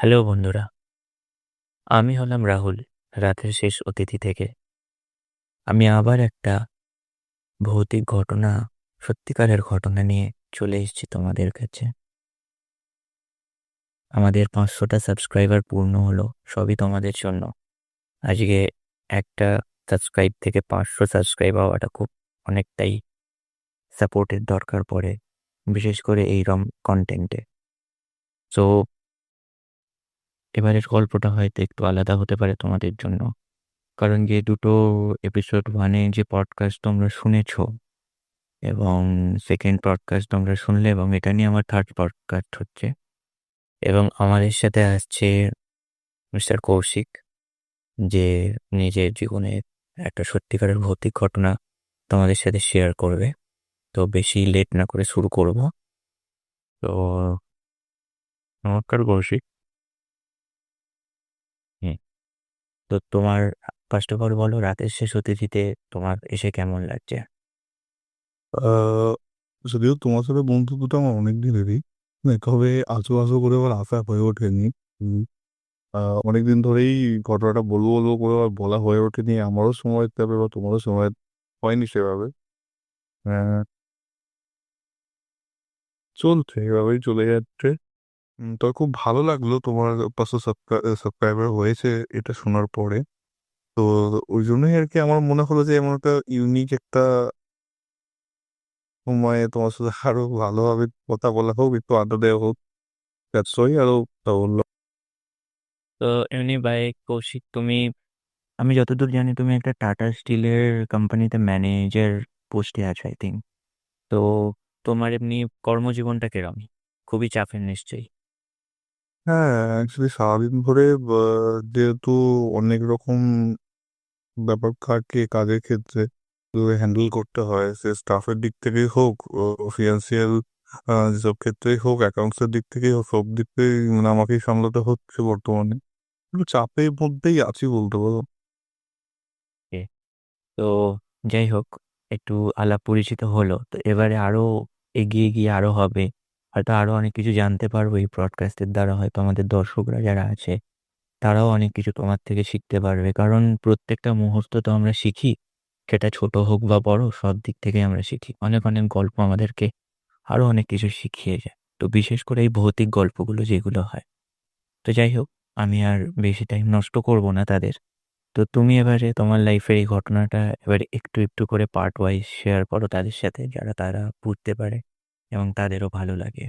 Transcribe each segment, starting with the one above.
Hello বন্ধুরা, আমি হলাম রাহুল, রাতের শেষ অতিথি থেকে। আমি আবার একটা ভৌতিক ঘটনা, সত্যিকারের ঘটনা নিয়ে চলে এসেছি তোমাদের কাছে। আমাদের 500টা সাবস্ক্রাইবার পূর্ণ হলো, সবই তোমাদের জন্য। আজকে একটা সাবস্ক্রাইব থেকে 500 সাবস্ক্রাইব হওয়াটা খুব অনেকটাই সাপোর্টের দরকার পড়ে, বিশেষ করে এইরকম কন্টেন্টে। সো এবারের গল্পটা হয়তো একটু আলাদা হতে পারে তোমাদের জন্য, কারণ যে দুটো এপিসোড 1-এ যে পডকাস্ট তোমরা শুনেছো এবং সেকেন্ড পডকাস্ট তোমরা শুনলে, এবং এটা নিয়ে আমার থার্ড পডকাস্ট হচ্ছে। এবং আমাদের সাথে আসছে মিস্টার কৌশিক, যে নিজের জীবনের একটা সত্যিকারের ভৌতিক ঘটনা তোমাদের সাথে শেয়ার করবে। তো বেশি লেট না করে শুরু করব। তো নমস্কার কৌশিক। হুম। তো তোমার ফার্স্ট অফ অল বলো, রাতের শেষ অতিথিতে তোমার এসে কেমন লাগছে? আহ যদিও তোমার সাথে বন্ধুত্বটা আমার অনেক দিনেরই, তবে আজও আজও করে আবার আশা হয়ে ওঠেনি। উম, অনেকদিন ধরেই ঘটনাটা বলবো বলবো করে আর বলা হয়ে ওঠেনি, আমারও সময় দিতে হবে বা তোমারও সময় হয়নি সেভাবে। আহ, চলছে, এভাবেই চলে যাচ্ছে। তো খুব ভালো লাগলো তোমার 500 সাবস্ক্রাইবার হয়েছে এটা শোনার পরে। তো ওই জন্যই আর কি আমার মনে হলো যে এমন একটা ইউনিক একটা সময়ে তোমার সাথে আরো ভালোভাবে কথা বলা হোক, একটু আড্ডা দেওয়া হোক। দ্যাটস ওয়াই আরো তা বললো। তো এমনি বাই কৌশিক, আমি যতদূর জানি তুমি একটা টাটা স্টিলের কোম্পানিতে ম্যানেজার পোস্টে আছো, আই থিঙ্ক। তো তোমার এমনি কর্মজীবনটা কিরকম? খুবই চাপের নিশ্চয়ই। হ্যাঁ, অ্যাকচুয়ালি সারাদিন ধরে যেহেতু অনেক রকম ব্যাপার থাকে কাজের ক্ষেত্রে, হ্যান্ডেল করতে হয়, সে স্টাফের দিক থেকেই হোক, ফিনান্সিয়াল যেসব ক্ষেত্রেই হোক, অ্যাকাউন্টসের দিক থেকেই হোক, সব দিক থেকেই মানে আমাকেই সামলাতে হচ্ছে বর্তমানে। একটু চাপের মধ্যেই আছি বলতে পারো। এ, তো যাই হোক, একটু আলাপ পরিচিত হলো, তো এবারে আরো এগিয়ে গিয়ে আরো হবে। হয়তো আরো অনেক কিছু জানতে পারবো এই ব্রডকাস্টের দ্বারা। হয়তো আমাদের দর্শকরা যারা আছে তারাও অনেক কিছু তোমার থেকে শিখতে পারবে, কারণ প্রত্যেকটা মুহূর্ত তো আমরা শিখি। সেটা ছোট হোক বা বড়, সব দিক থেকে আমরা শিখি। অনেক অনেক গল্প আমাদেরকে আরো অনেক কিছু শিখিয়ে যায়। তো বিশেষ করে এই ভৌতিক গল্পগুলো যেগুলো হয়। তো যাই হোক, আমি আর বেশি টাইম নষ্ট করব না তাদের। তো তুমি এবারে তোমার লাইফের এই ঘটনাটা এবারে একটু একটু করে পার্ট ওয়াইজ শেয়ার করো তাদের সাথে, যারা তারা বুঝতে পারে এবং তাদেরও ভালো লাগে।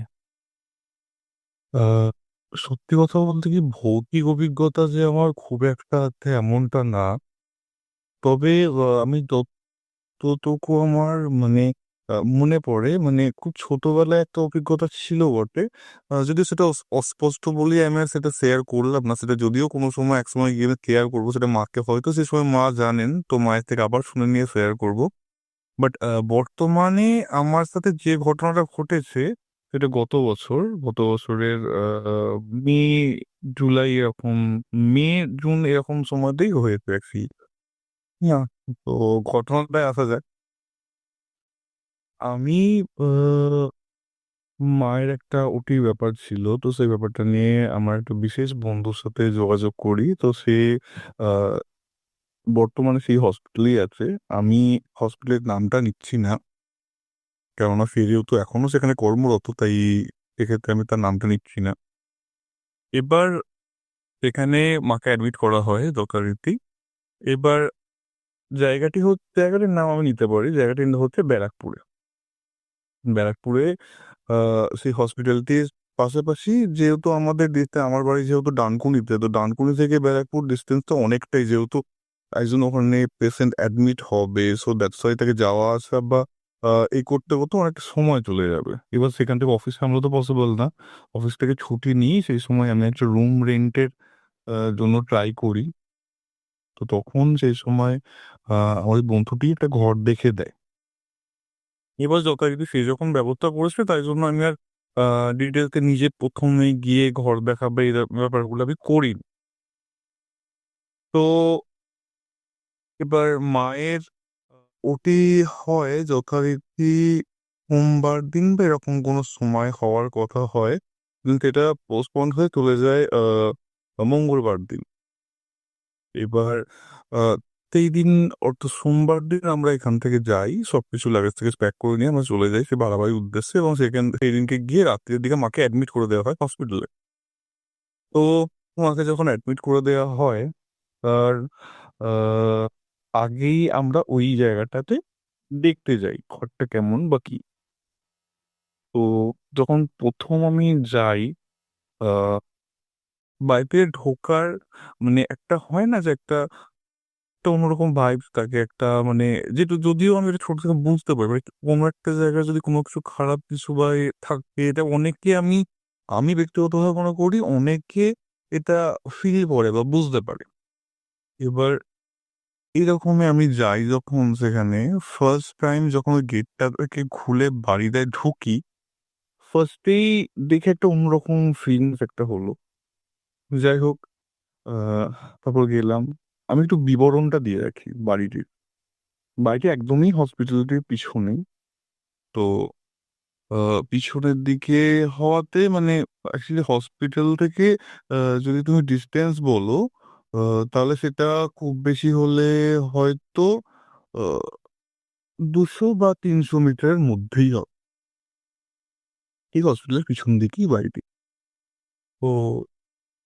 আহ, সত্যি কথা বলতে কি, ভৌতিক অভিজ্ঞতা যে আমার খুব একটা আছে এমনটা না। তবে আমি যতটুকু আমার মানে মনে পড়ে, মানে খুব ছোটবেলায় একটা অভিজ্ঞতা ছিল বটে। যদিও সেটা অস্পষ্ট বলি আমি আর সেটা শেয়ার করলাম না, সেটা যদিও কোনো সময় এক সময় গিয়ে শেয়ার করবো, সেটা মাকে হয়তো সে সময় মা জানেন, তো মায়ের থেকে আবার শুনে নিয়ে শেয়ার করব। বাট বর্তমানে আমার সাথে যে ঘটনাটা ঘটেছে সেটা গত বছরের মে জুলাই এরকম, মে জুন এরকম সময়তেই হয়েছে অ্যাকচুয়ালি। না, তো ঘটনাটায় আসা যাক। আমি মায়ের একটা ওটির ব্যাপার ছিল, তো সেই ব্যাপারটা নিয়ে আমার একটা বিশেষ বন্ধুর সাথে যোগাযোগ করি। তো সে আহ, বর্তমানে সেই হসপিটালেই আছে। আমি হসপিটালের নামটা নিচ্ছি না, কেননা সে যেহেতু এখনো সেখানে কর্মরত, তাই এক্ষেত্রে আমি তার নামটা নিচ্ছি না। এবার সেখানে মাকে অ্যাডমিট করা হয় যথারীতি। এবার জায়গাটির নাম আমি নিতে পারি, জায়গাটির নাম হচ্ছে ব্যারাকপুরে। ব্যারাকপুরে সেই হসপিটালটির পাশাপাশি, যেহেতু আমার বাড়ি যেহেতু ডানকুনিতে, তো ডানকুনি থেকে ব্যারাকপুর ডিস্টেন্সটা অনেকটাই, যেহেতু একজন ওখানে পেশেন্ট অ্যাডমিট হবে, সো দ্যাটস ওয়াই তাকে যাওয়া আসা বা এই করতে করতে অনেকটা সময় চলে যাবে। এবার সেখান থেকে অফিস সামলা তো পসিবল না। অফিস থেকে ছুটি নিয়ে সেই সময় আমি একটা রুম রেন্টের জন্য ট্রাই করি। তো তখন সেই সময় আমার ওই বন্ধুটি একটা ঘর দেখে দেয়। এবার যথারীতি সে যখন ব্যবস্থা করেছে, তাই জন্য আমি আর ডিটেলসে নিজে প্রথমে গিয়ে ঘর দেখাবে এই ব্যাপারগুলো আমি করি। তো এবার মায়ের ওটি হয় যথারীতি সোমবার দিন বা এরকম কোনো সময় হওয়ার কথা হয়। কিন্তু এটা পোস্টপন্ড হয়ে চলে যায় মঙ্গলবার দিন। এবার আহ, সেই দিন অর্থাৎ সোমবার দিন আমরা এখান থেকে যাই, সবকিছু লাগেজ থেকে প্যাক করে নিয়ে আমরা চলে যাই সে বাড়াবাড়ির উদ্দেশ্যে, এবং সেই দিনকে গিয়ে রাত্রের দিকে মাকে অ্যাডমিট করে দেওয়া হয় হসপিটালে। তো মাকে যখন অ্যাডমিট করে দেওয়া হয় তার আহ, আগেই আমরা ওই জায়গাটাতে দেখতে যাই ঘরটা কেমন বা কি। তো যখন প্রথম আমি যাই, আহ বাড়িতে ঢোকার মানে একটা হয় না যে একটা একটা অন্যরকম ভাইবস থাকে, একটা মানে যেটা যদিও আমি এটা ছোট থেকে বুঝতে পারি, মানে কোনো একটা জায়গায় যদি কোনো কিছু খারাপ কিছু বা থাকে, এটা অনেকে আমি আমি ব্যক্তিগতভাবে মনে করি অনেকে এটা ফিল করে বা বুঝতে পারে। এবার এরকমই আমি যাই যখন সেখানে, ফার্স্ট টাইম যখন ওই গেটটাকে খুলে বাড়িতে ঢুকি, ফার্স্টেই দেখে একটা অন্যরকম ফিলিংস একটা হলো। যাই হোক, আহ তারপর গেলাম। আমি একটু বিবরণটা দিয়ে রাখি বাড়িটির। বাড়িটি একদমই হসপিটালিটির পিছনে। তো পিছনের দিকে হওয়াতে মানে অ্যাকচুয়ালি হসপিটাল থেকে যদি তুমি ডিস্টেন্স বলো, তাহলে সেটা খুব বেশি হলে হয়তো 200 বা 300 মিটারের মধ্যেই হবে। এই হসপিটালের পিছন দিকেই বাড়িটি। তো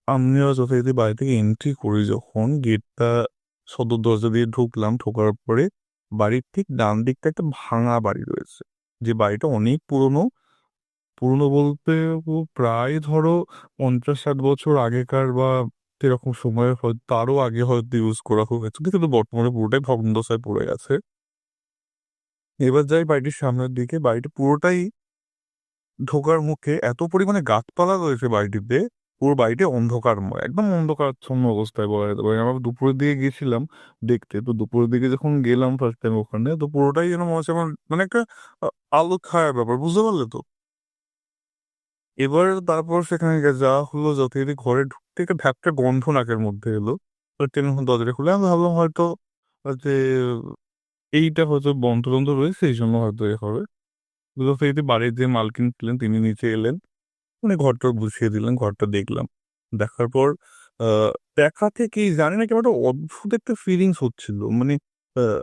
আমরা যথারীতি বাড়ি থেকে এন্ট্রি করি, যখন গেটটা সদর দরজা দিয়ে ঢুকলাম, ঢোকার পরে বাড়ির ঠিক ডান দিকটা একটা ভাঙা বাড়ি রয়েছে। যে বাড়িটা অনেক পুরনো। পুরনো বলতে প্রায় ধরো 50-60 বছর আগেকার বা সেরকম সময়ের, হয়তো তারও আগে হয়তো ইউজ করা হয়েছে, কিন্তু বর্তমানে পুরোটাই ভগ্নদশায় পড়ে গেছে। এবার যাই বাড়িটির সামনের দিকে, বাড়িটি পুরোটাই ঢোকার মুখে এত পরিমাণে গাছপালা রয়েছে বাড়িটিতে, পুরো বাড়িটি অন্ধকারময়, একদম অন্ধকারাচ্ছন্ন অবস্থায় বলা যেতে পারে। আমরা দুপুরের দিকে গেছিলাম দেখতে, তো দুপুরের দিকে যখন গেলাম ফার্স্ট টাইম ওখানে, তো পুরোটাই যেন মনে হচ্ছে আমার মানে একটা আলো ছায়া ব্যাপার, বুঝতে পারলে তো। এবার তারপর সেখানে যাওয়া হলো, যথারীতি ঘরে ঢুকতে একটা ভ্যাপটা গন্ধ নাকের মধ্যে এলো। তো টেলিফোন দরজাটা খুলে আমি ভাবলাম হয়তো যে এইটা হয়তো বন্ধ টন্ধ রয়েছে, এই জন্য হয়তো এ হবে। যথারীতি বাড়ির যে মালকিন ছিলেন তিনি নিচে এলেন, মানে ঘরটা বুঝিয়ে দিলেন, ঘরটা দেখলাম। দেখার পর আহ দেখা থেকেই জানি না কেমন একটা অদ্ভুত একটা ফিলিংস হচ্ছিল, মানে আহ,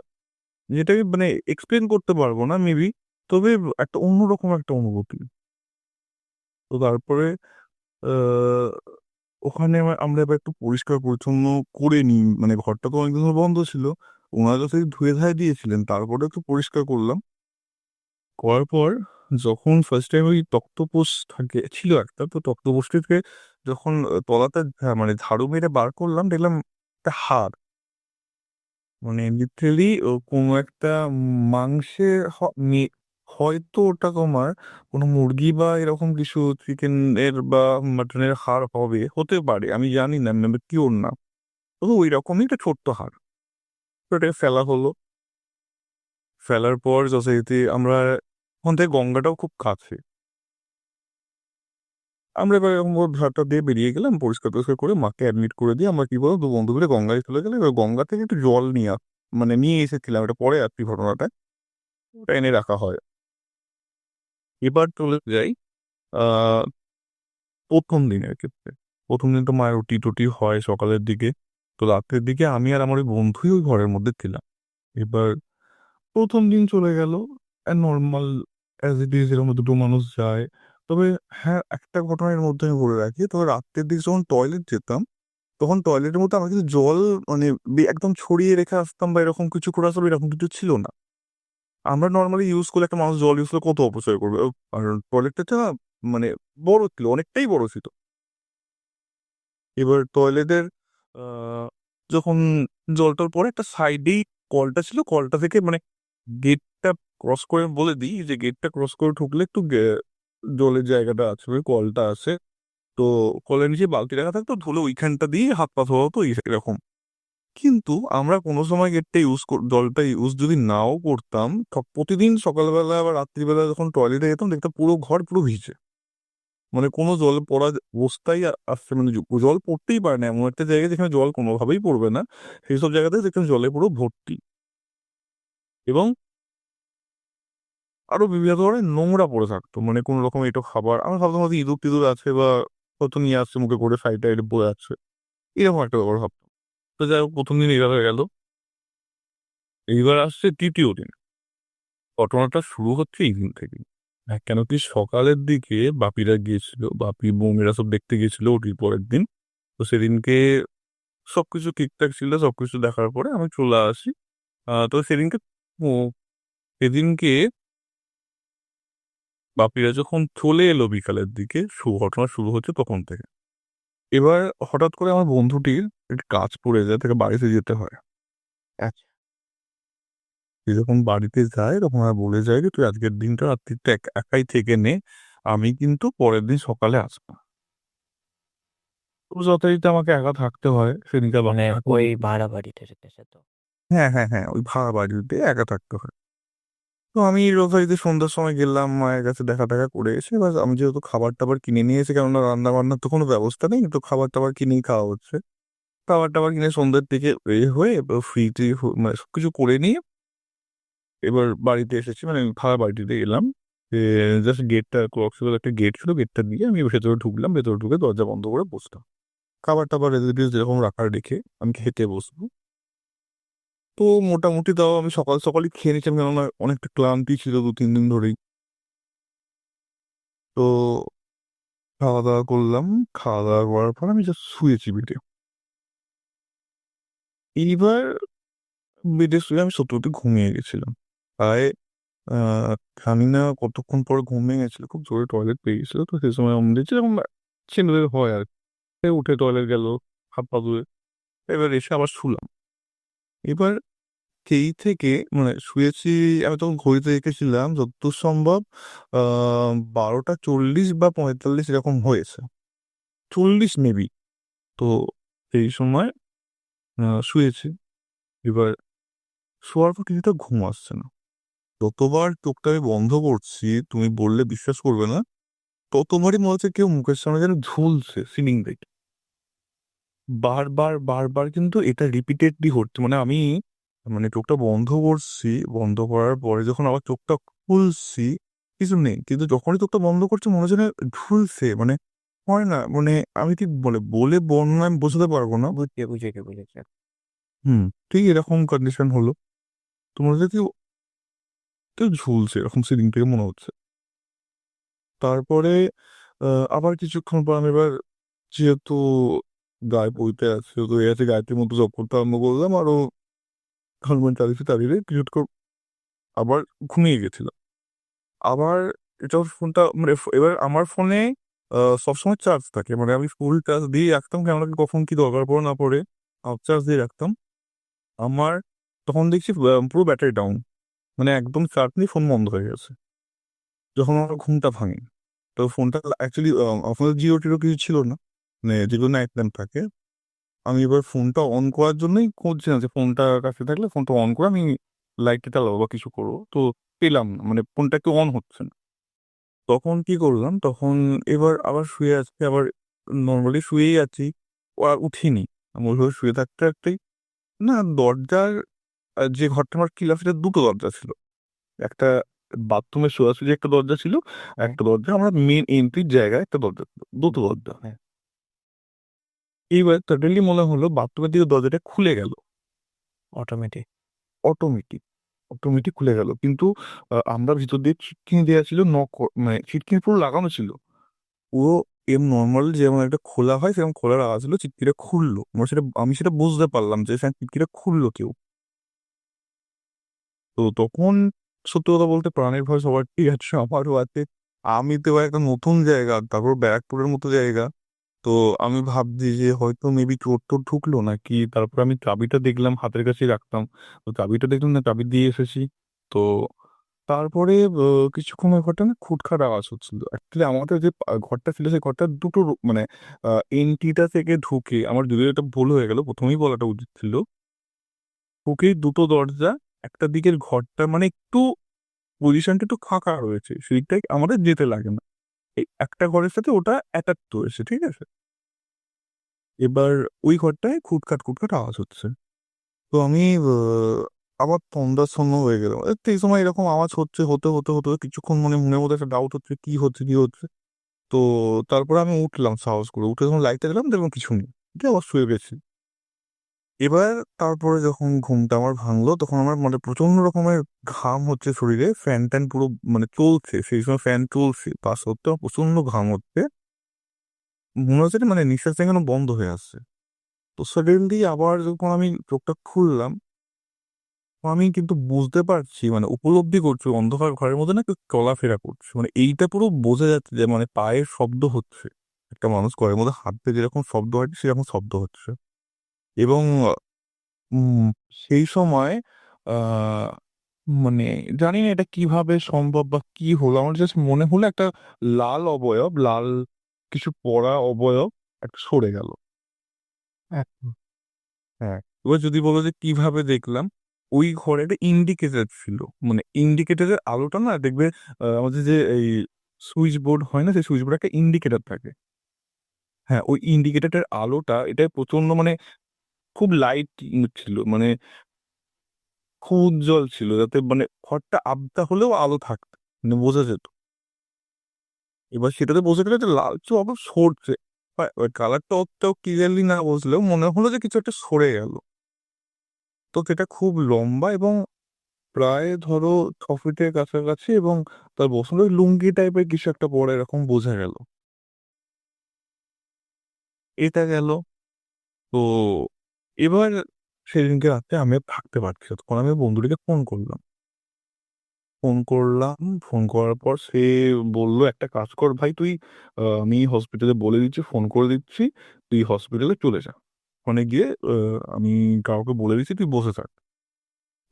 যেটাকে মানে এক্সপ্লেন করতে পারবো না মেবি, তবে একটা অন্যরকম একটা অনুভূতি। তো তারপরে আহ ওখানে আমরা এবার একটু পরিষ্কার পরিচ্ছন্ন করে নিই, মানে ঘরটা তো অনেকদিন ধরে বন্ধ ছিল। ওনারা যখন ধুয়ে ধায়ে দিয়েছিলেন, তারপরে একটু পরিষ্কার করলাম। করার পর যখন ফার্স্ট টাইম ওই তক্তপোষ থাকে ছিল একটা, তো তক্তপোষটিকে যখন তলাতে মানে ঝাড়ু মেরে বার করলাম, দেখলাম একটা হাড়, মানে লিটারেলি কোনো একটা মাংসের হয়তো ওটা তোমার কোনো মুরগি বা এরকম কিছু চিকেনের বা মাটনের হাড় হবে, হতে পারে, আমি জানি না, আমি পিওর না। তবে ওই রকমই একটা ছোট্ট হাড়। তো এটাকে ফেলা হলো। ফেলার পর যথারীতি আমরা ওখান থেকে গঙ্গাটাও খুব কাছে। আমরা এবার এরকম ধারটা দিয়ে বেরিয়ে গেলাম, পরিষ্কার টরিষ্কার করে মাকে অ্যাডমিট করে দিয়ে আমরা কি বলবো, দু বন্ধু মিলে গঙ্গায় চলে গেলাম। এবার গঙ্গা থেকে একটু জল নিয়ে মানে নিয়ে এসেছিলাম, এটা পরে আর কি ঘটনাটা, ওটা এনে রাখা হয়। এবার চলে যাই আহ প্রথম দিনের ক্ষেত্রে। প্রথম দিন তো মায়ের রুটি টুটি হয় সকালের দিকে। তো রাতের দিকে আমি আর আমার ওই বন্ধুই ওই ঘরের মধ্যে ছিলাম। এবার প্রথম দিন চলে গেল নর্মাল, অ্যাজ ইট ইজ, এরকম দুটো মানুষ যায়। তবে হ্যাঁ, একটা ঘটনার মধ্যে আমি বলে রাখি, তবে রাতের দিকে যখন টয়লেট যেতাম, তখন টয়লেটের মধ্যে আমরা কিন্তু জল মানে একদম ছড়িয়ে রেখে আসতাম বা এরকম কিছু করে আসতাম, এরকম কিছু ছিল না। আমরা নর্মালি ইউজ করলে, একটা মানুষ জল ইউজ করে কত অপচয় করবে, আর টয়লেটটা মানে বড় ছিল, অনেকটাই বড় ছিল। এবার টয়লেটের যখন জলটার পরে একটা সাইডেই কলটা ছিল, কলটা থেকে মানে গেটটা ক্রস করে, বলে দিই যে গেটটা ক্রস করে ঢুকলে একটু জলের জায়গাটা আছে, ওই কলটা আছে। তো কলের নিচে বালতি রাখা থাকতো, ধুলে ওইখানটা দিয়ে হাত পা ধোয়া হতো এরকম। কিন্তু আমরা কোনো সময় গেটটা জলটা ইউজ যদি নাও করতাম, প্রতিদিন সকালবেলা বা রাত্রিবেলা যখন টয়লেটে যেতাম, দেখতাম পুরো ঘর পুরো ভিজে, মানে কোনো জল পড়া অবস্থায় আসছে, মানে জল পড়তেই পারে না এমন একটা জায়গায় যেখানে জল কোনোভাবেই পড়বে না, সেই সব জায়গাতে যেখানে জলে পুরো ভর্তি। এবং আরো বিভিন্ন ধরনের নোংরা পড়ে থাকতো, মানে কোনো রকম এটো খাবার আমি ভাবতাম হয়তো ইঁদুর টিঁদুর আছে বা হয়তো নিয়ে আসছে মুখে করে সাইড টাইডে বয়ে যাচ্ছে, এরকম একটা ব্যাপার ভাবতাম। তো যাই হোক, প্রথম দিন এইভাবে গেল। এইবার আসছে তৃতীয় দিন। ঘটনাটা শুরু হচ্ছে এই দিন থেকে। কেন কি সকালের দিকে বাপিরা গিয়েছিল, বাপি বৌমেরা সব দেখতে গিয়েছিল ওটির পরের দিন। তো সেদিনকে সবকিছু ঠিকঠাক ছিল, সবকিছু দেখার পরে আমি চলে আসি। তো সেদিনকে ও, সেদিনকে বাপিরা যখন চলে এলো বিকালের দিকে, ঘটনা শুরু হচ্ছে তখন থেকে। এবার হঠাৎ করে আমার বন্ধুটির একটি কাজ পড়ে যায়, তাকে বাড়িতে যেতে হয়। আচ্ছা। সে যখন বাড়িতে যায় তখন আর বলে যায় যে তুই আজকের দিনটা রাত্রিটা একাই থেকে নে, আমি কিন্তু পরের দিন সকালে আসবো। তো যথারীতি আমাকে একা থাকতে হয় সেদিনকার মানে বাচ্চাকে। ওই ভাড়া বাড়িতে যেতেছে তো? হ্যাঁ, হ্যাঁ, হ্যাঁ, ওই ভাড়া বাড়িতে একা থাকতে হয়। তো আমি যথারীতি সন্ধ্যার সময় গেলাম মায়ের কাছে, দেখা দেখা করে এসে এবার আমি যেহেতু খাবার টাবার কিনে নিয়ে এসে, কেননা রান্না বান্নার তো কোনো ব্যবস্থা নেই, তো খাবার টাবার কিনেই খাওয়া হচ্ছে। খাবার টাবার কিনে সন্ধ্যের দিকে হয়ে ফ্রিতে মানে সবকিছু করে নিয়ে এবার বাড়িতে এসেছি, মানে ভাড়া বাড়িতে এলাম। জাস্ট গেটটা ক্লকসিবল একটা গেট ছিল, গেটটা দিয়ে আমি ভেতরে ঢুকলাম, ভেতরে ঢুকে দরজা বন্ধ করে বসলাম। খাবার টাবার রেসিপিস যেরকম রাখার রেখে আমি খেতে বসবো। তো মোটামুটি তাও আমি সকাল সকালই খেয়ে নিচ্ছিলাম, কেননা অনেকটা ক্লান্তি ছিল 2-3 দিন ধরেই। তো খাওয়া দাওয়া করলাম। খাওয়া দাওয়া করার পর আমি জাস্ট শুয়েছি বেডে। এইবার বেডে শুয়ে আমি সত্যি সত্যি ঘুমিয়ে গেছিলাম। প্রায় আহ জানি না কতক্ষণ পর ঘুমিয়ে গেছিল, খুব জোরে টয়লেট পেয়ে গেছিল, তো সেই সময় আমি দেখছি এরকম ছেলেদের হয় আর কি। সে উঠে টয়লেট গেল, হাত পা ধুয়ে এবার এসে আবার শুলাম। এবার সেই থেকে মানে শুয়েছি, আমি তখন ঘড়িতে রেখেছিলাম যতদূর সম্ভব 12টা 40 বা 45 এরকম হয়েছে, 40 মেবি। তো সেই সময় শুয়েছি। এবার শোয়ার পর কিছুটা ঘুম আসছে না। যতবার চোখটা আমি বন্ধ করছি, তুমি বললে বিশ্বাস করবে না, ততবারই মনে হচ্ছে কেউ মুখের সামনে যেন ঝুলছে সিলিং থেকে। বারবার বারবার কিন্তু এটা রিপিটেডলি হচ্ছে, মানে আমি মানে চোখটা বন্ধ করছি, বন্ধ করার পরে যখন আবার চোখটা খুলছি কিছু নেই, কিন্তু যখনই চোখটা বন্ধ করছি মনে হচ্ছে না ঝুলছে, মানে হয় না, মানে আমি ঠিক বলে বলে বর্ণনা আমি বোঝাতে পারবো না। বুঝেছি। হুম, ঠিক এরকম কন্ডিশন হলো। তোমার হচ্ছে কেউ কেউ ঝুলছে এরকম সিলিং থেকে মনে হচ্ছে। তারপরে আবার কিছুক্ষণ পর আমি এবার, যেহেতু গায়ে বইতে আছে তো এ আছে, গায়ত্রীর মতো জপ করতে আরম্ভ করলাম, আরো হনুমান চালিয়ে চালিয়ে কিছুক্ষণ আবার ঘুমিয়ে গেছিলাম। আবার এটা ফোনটা মানে এবার আমার ফোনে সবসময় চার্জ থাকে, মানে আমি ফুল চার্জ দিয়ে রাখতাম, কেননা কখন কি দরকার পড়ে না পড়ে হাফ চার্জ দিয়ে রাখতাম। আমার তখন দেখছি পুরো ব্যাটারি ডাউন, মানে একদম চার্জ নেই, ফোন বন্ধ হয়ে গেছে যখন আমার ঘুমটা ভাঙে। তো ফোনটা অ্যাকচুয়ালি আপনাদের জিরো টিরো কিছু ছিল না, মানে যেগুলো নাইট ল্যাম্প থাকে। আমি এবার ফোনটা অন করার জন্যই খুঁজছিলাম যে ফোনটা কাছে থাকলে ফোনটা অন করে আমি লাইটটা চালাবো বা কিছু করবো, তো পেলাম না, মানে ফোনটা একটু অন হচ্ছে না। তখন কি করলাম, তখন এবার আবার শুয়ে আছি, আবার নর্মালি শুয়েই আছি, ও আর উঠিনি। আমি ওইভাবে শুয়ে থাকতে থাকতেই না দরজার যে ঘরটা আমার ছিল সেটা দুটো দরজা ছিল। একটা বাথরুমের সোজাসুজি একটা দরজা ছিল, হ্যাঁ। একটা দরজা আমরা মেন এন্ট্রির জায়গায় একটা দরজা ছিল, দুটো দরজা। হ্যাঁ। এইবার সাডেনলি মনে হলো বাথরুমের দিকে দরজাটা খুলে গেল, অটোমেটিক। অটোমেটিক, অটোমেটিক খুলে গেল, কিন্তু আমরা ভিতর দিয়ে ছিটকিনি দেওয়া ছিল, মানে ছিটকিনি পুরো লাগানো ছিল। পুরো নর্মাল যেমন একটা খোলা হয় সেরকম খোলার আওয়াজ হলো, চিটকিটা খুললো, আমি সেটা বুঝতে পারলাম যে চিটকিটা খুললো কেউ। তো তখন সত্যি কথা বলতে প্রাণের ভয় সবার ঠিক আছে, আমারও আছে। আমি তো এবার একটা নতুন জায়গা, তারপর ব্যারাকপুরের মতো জায়গা। তো আমি ভাবছি যে হয়তো মেবি চোর টোর ঢুকলো নাকি, তারপর আমি চাবিটা দেখলাম হাতের কাছে রাখতাম, তো চাবিটা দেখলাম না, চাবি দিয়ে এসেছি। তো তারপরে কিছুক্ষণের ঘরটা না খুটখাট আওয়াজ হচ্ছিল, অ্যাকচুয়ালি আমাদের যে ঘরটা ছিল সেই ঘরটা দুটো মানে এন্ট্রিটা থেকে ঢুকে, আমার যদিও এটা ভুল হয়ে গেল, প্রথমেই বলাটা উচিত ছিল। ঢুকেই দুটো দরজা, একটা দিকের ঘরটা মানে একটু পজিশনটা একটু ফাঁকা রয়েছে, সেদিকটাই আমাদের যেতে লাগে না। এই একটা ঘরের সাথে ওটা অ্যাটাচ রয়েছে, ঠিক আছে। এবার ওই ঘরটায় খুটখাট খুটখাট আওয়াজ হচ্ছে। তো আমি আবার তন্দ্রাচ্ছন্ন হয়ে গেলাম। তো এই সময় এরকম আওয়াজ হচ্ছে, হতে হতে হতে হতে কিছুক্ষণ মানে মনের মধ্যে একটা ডাউট হচ্ছে কি হচ্ছে কি হচ্ছে। তো তারপরে আমি উঠলাম সাহস করে, উঠে যখন লাইটটা দিলাম দেখলাম কিছু নেই, দিয়ে আবার শুয়ে গেছি। এবার তারপরে যখন ঘুমটা আমার ভাঙলো তখন আমার মানে প্রচন্ড রকমের ঘাম হচ্ছে শরীরে, ফ্যান ট্যান পুরো মানে চলছে, সেই সময় ফ্যান চলছে, তা সত্ত্বেও প্রচন্ড ঘাম হচ্ছে, মনে হচ্ছে যে মানে নিঃশ্বাস যেন বন্ধ হয়ে আসছে। তো সাডেনলি আবার যখন আমি চোখটা খুললাম, আমি কিন্তু বুঝতে পারছি মানে উপলব্ধি করছি অন্ধকার ঘরের মধ্যে না কেউ চলাফেরা করছে, মানে এইটা পুরো বোঝা যাচ্ছে যে মানে পায়ের শব্দ হচ্ছে, একটা মানুষ ঘরের মধ্যে হাঁটতে যেরকম শব্দ হয় সেরকম শব্দ হচ্ছে। এবং উম, সেই সময় আহ মানে জানি না এটা কিভাবে সম্ভব বা কি হলো, আমার জাস্ট মনে হলো একটা লাল অবয়ব, লাল কিছু পড়া অবয়ব একটা সরে গেল। হ্যাঁ, এবার যদি বলো যে কিভাবে দেখলাম, ওই ঘরে একটা ইন্ডিকেটর ছিল, মানে ইন্ডিকেটরের আলোটা না দেখবে আমাদের যে এই সুইচ বোর্ড হয় না, সেই সুইচ বোর্ডে একটা ইন্ডিকেটর থাকে। হ্যাঁ, ওই ইন্ডিকেটরের আলোটা এটা প্রচন্ড মানে খুব লাইট ছিল, মানে খুব উজ্জ্বল ছিল, যাতে মানে ঘরটা আবদা হলেও আলো থাকতো, মানে বোঝা যেত। এবার সেটাতে বোঝা গেল যে লালচে আবার সরছে, কালারটা অতটাও ক্লিয়ারলি না বুঝলেও মনে হলো যে কিছু একটা সরে গেল। তো সেটা খুব লম্বা এবং প্রায় ধরো 6 ফিটের কাছাকাছি, এবং তার বসলে লুঙ্গি টাইপের কিছু একটা পরে এরকম বোঝা গেল। এটা গেল। তো এবার সেদিনকে রাতে আমি আর থাকতে পারছি না, তখন আমি বন্ধুটিকে ফোন করলাম। ফোন করার পর সে বলল একটা কাজ কর ভাই তুই, আমি হসপিটালে বলে দিচ্ছি, ফোন করে দিচ্ছি, তুই হসপিটালে চলে যা, ওখানে গিয়ে আমি কাউকে বলে দিচ্ছি, তুই বসে থাক।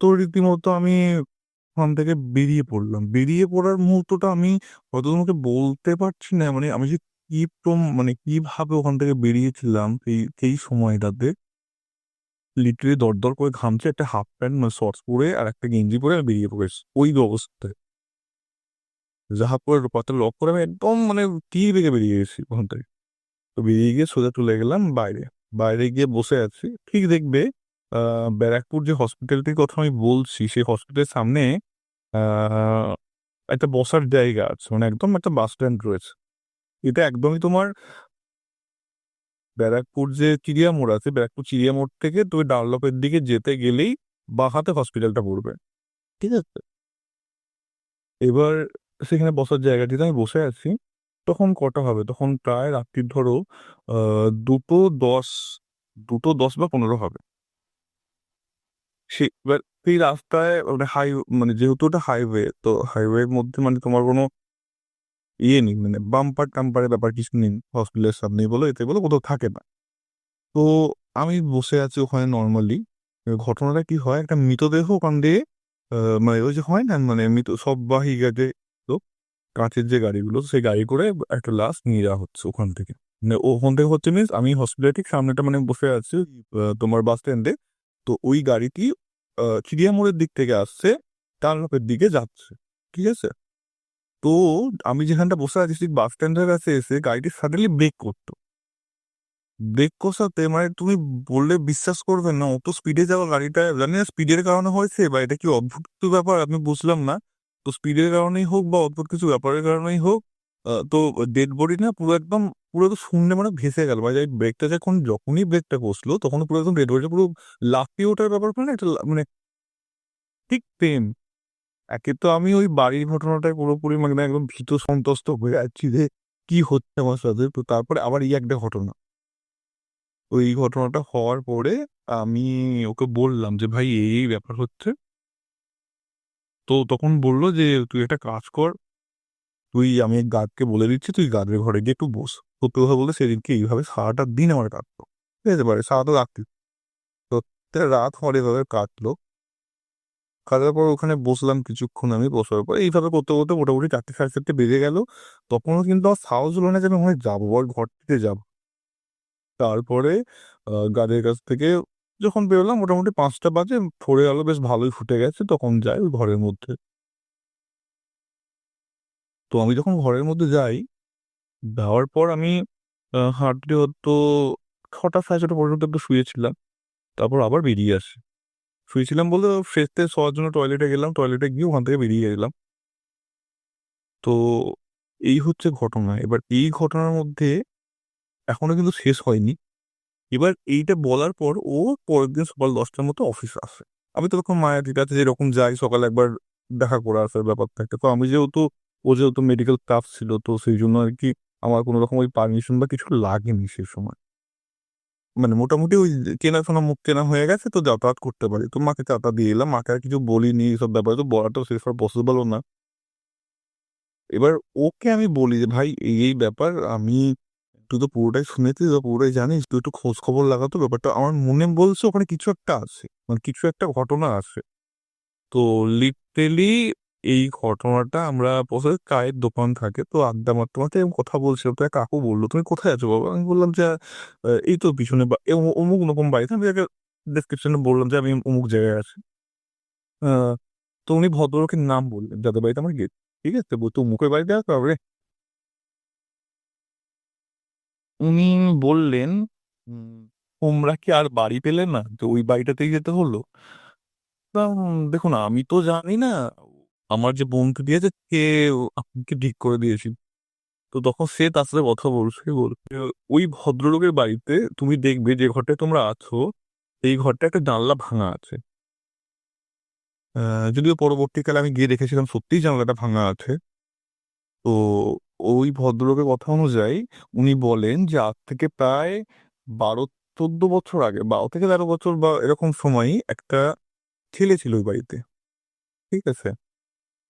তো রীতিমতো আমি ওখান থেকে বেরিয়ে পড়লাম। বেরিয়ে পড়ার মুহূর্তটা আমি হয়তো তোমাকে বলতে পারছি না, মানে আমি যে মানে কিভাবে ওখান থেকে বেরিয়েছিলাম সেই সেই সময়টাতে লিটারেলি দর দর করে ঘামছে, একটা হাফ প্যান্ট মানে শর্টস পরে আর একটা গেঞ্জি পরে আমি বেরিয়ে পড়েছি ওই অবস্থায়, যাহা করে পথে লক করে আমি একদম মানে তীর বেগে বেরিয়ে গেছি ওখান থেকে। তো বেরিয়ে গিয়ে সোজা চলে গেলাম বাইরে। বাইরে গিয়ে বসে আছি, ঠিক দেখবে ব্যারাকপুর যে হসপিটালটির কথা আমি বলছি সেই হসপিটালের সামনে আহ একটা বসার জায়গা আছে, মানে একদম একটা বাস স্ট্যান্ড রয়েছে। এটা একদমই তোমার ব্যারাকপুর যে চিড়িয়া মোড় আছে, ব্যারাকপুর চিড়িয়া মোড় থেকে তুমি ডানলপের দিকে যেতে গেলেই বাঁ হাতে হসপিটালটা পড়বে, ঠিক আছে? এবার সেখানে বসার জায়গাটিতে আমি বসে আছি। তখন কটা হবে, তখন প্রায় রাত্রির ধরো 2:10, 2:10 বা 2:15 হবে। এবার সেই রাস্তায় মানে মানে যেহেতু ওটা হাইওয়ে, তো হাইওয়ের মধ্যে মানে তোমার কোনো ইয়ে নেই, মানে বাম্পার টাম্পারের ব্যাপার কিছু নেই, হসপিটালের সামনেই বলো এতে বলো কোথাও থাকে না। তো আমি বসে আছি ওখানে নর্মালি। ঘটনাটা কি হয়, একটা মৃতদেহ ওখান দিয়ে মানে ওই যে হয় না মানে মৃত সববাহী গাড়ি, তো কাঁচের যে গাড়িগুলো সেই গাড়ি করে একটা লাশ নিয়ে যাওয়া হচ্ছে ওখান থেকে। মানে ওখান থেকে হচ্ছে মিনস আমি হসপিটাল ঠিক সামনেটা মানে বসে আছি তোমার বাস স্ট্যান্ডে। তো ওই গাড়িটি চিড়িয়া মোড়ের দিক থেকে আসছে, ডানলপের দিকে যাচ্ছে, ঠিক আছে? তো আমি যেখানটা বসে আছি ঠিক বাস স্ট্যান্ডের কাছে এসে গাড়িটি সাডেনলি ব্রেক করতো। ব্রেক কষাতে মানে তুমি বললে বিশ্বাস করবে না, অত স্পিডে যাওয়া গাড়িটা, জানি না স্পিডের কারণে হয়েছে বা এটা কি অদ্ভুত কিছু ব্যাপার আমি বুঝলাম না। তো স্পিডের কারণেই হোক বা অদ্ভুত কিছু ব্যাপারের কারণেই হোক, তো ডেড বডি না পুরো একদম পুরো তো শূন্যে মানে ভেসে গেল, মানে ব্রেকটা যখনই ব্রেকটা কষলো তখন পুরো একদম ডেড বডিটা পুরো লাফিয়ে ওঠার ব্যাপার করে না একটা মানে ঠিক সেম। একে তো আমি ওই বাড়ির ঘটনাটায় পুরোপুরি মানে একদম ভীত সন্ত্রস্ত হয়ে যাচ্ছি যে কি হচ্ছে আমার সাথে। তো তারপরে আবার একটা ঘটনা, ওই ঘটনাটা হওয়ার পরে আমি ওকে বললাম যে ভাই এই এই ব্যাপার হচ্ছে। তো তখন বললো যে তুই একটা কাজ কর, তুই আমি গার্ডকে বলে দিচ্ছি তুই গার্ডের ঘরে গিয়ে একটু বস। সত্যি কথা বলতে সেদিনকে এইভাবে সারাটা দিন আমার কাটলো, ঠিক আছে, পারে সারাটা রাত্রি, প্রত্যেক রাত আমার এভাবে কাটলো। কাটার পর ওখানে বসলাম কিছুক্ষণ, আমি বসার পর এইভাবে করতে করতে মোটামুটি 4:30 সাড়ে 4টে বেজে গেল। তখনও কিন্তু আমার সাহস হলো না যে আমি ওখানে যাবো আর ঘর থেকে যাবো। তারপরে গার্ডের কাছ থেকে যখন বেরোলাম মোটামুটি 5টা বাজে, ভোরের আলো বেশ ভালোই ফুটে গেছে, তখন যাই ওই ঘরের মধ্যে। তো আমি যখন ঘরের মধ্যে যাই, যাওয়ার পর আমি হাঁটতে হতো 6টা সাড়ে 6টা পর্যন্ত একটু শুয়েছিলাম, তারপর আবার বেরিয়ে আসি। শুয়েছিলাম বলে ফ্রেশ ট্রেশ হওয়ার জন্য টয়লেটে গেলাম, টয়লেটে গিয়ে ওখান থেকে বেরিয়ে এলাম। তো এই হচ্ছে ঘটনা। এবার এই ঘটনার মধ্যে এখনো কিন্তু শেষ হয়নি। এবার এইটা বলার পর ও পরের দিন সকাল 10টার মতো অফিসে আসে। আমি তো তখন মায়া ঠিক আছে যেরকম যাই সকালে একবার দেখা করে আসার ব্যাপার থাকে। তো আমি যেহেতু ও যেহেতু মেডিকেল স্টাফ ছিল, তো সেই জন্য আর কি আমার কোনো রকম ওই পারমিশন বা কিছু লাগেনি সে সময়। মানে মোটামুটি ওই চেনাশোনা মুখ চেনা হয়ে গেছে, তো যাতায়াত করতে পারি। তো মাকে চাটা দিয়ে এলাম, মাকে আর কিছু বলিনি এইসব ব্যাপারে, তো বলাটাও শেষ হওয়ার পসিবলও না। এবার ওকে আমি বলি যে ভাই এই এই ব্যাপার, আমি তুই তো পুরোটাই শুনেছিস বা পুরোটাই জানিস, তুই একটু খোঁজ খবর লাগাতো, ব্যাপারটা আমার মনে বলছে ওখানে কিছু একটা আছে, মানে কিছু একটা ঘটনা আছে। তো লিটারেলি এই ঘটনাটা আমরা প্রথমে চায়ের দোকান থাকে, তো আড্ডা মারতে মারতে এরকম কথা বলছিলাম, তো এক কাকু বললো তুমি কোথায় আছো বাবা? আমি বললাম যে এই তো পিছনে অমুক রকম বাড়িতে। আমি তাকে ডেসক্রিপশনে বললাম যে আমি অমুক জায়গায় আছি। আহ, তো উনি ভদ্রলোকের নাম বললেন যাদের বাড়িতে আমার গেট। ঠিক আছে, বলতো মুখের বাড়িতে আসতে হবে। উনি বললেন, "উম, তোমরা কি আর বাড়ি পেলে না, তো ওই বাড়িটাতেই যেতে হলো?" দেখুন আমি তো জানি না, আমার যে বন্ধু দিয়েছে কে আপনাকে ঠিক করে দিয়েছি। তো তখন সে তার সাথে কথা বলছে, বলছে ওই ভদ্রলোকের বাড়িতে তুমি দেখবে যে ঘরটায় তোমরা আছো, এই ঘরটা একটা জানলা ভাঙা আছে। যদিও পরবর্তীকালে আমি গিয়ে দেখেছিলাম সত্যিই জানলাটা ভাঙা আছে। তো ওই ভদ্রলোকের কথা অনুযায়ী উনি বলেন যে আজ থেকে প্রায় 12-14 বছর আগে, 12 থেকে 13 বছর বা এরকম সময় একটা ছেলে ছিল ওই বাড়িতে। ঠিক আছে,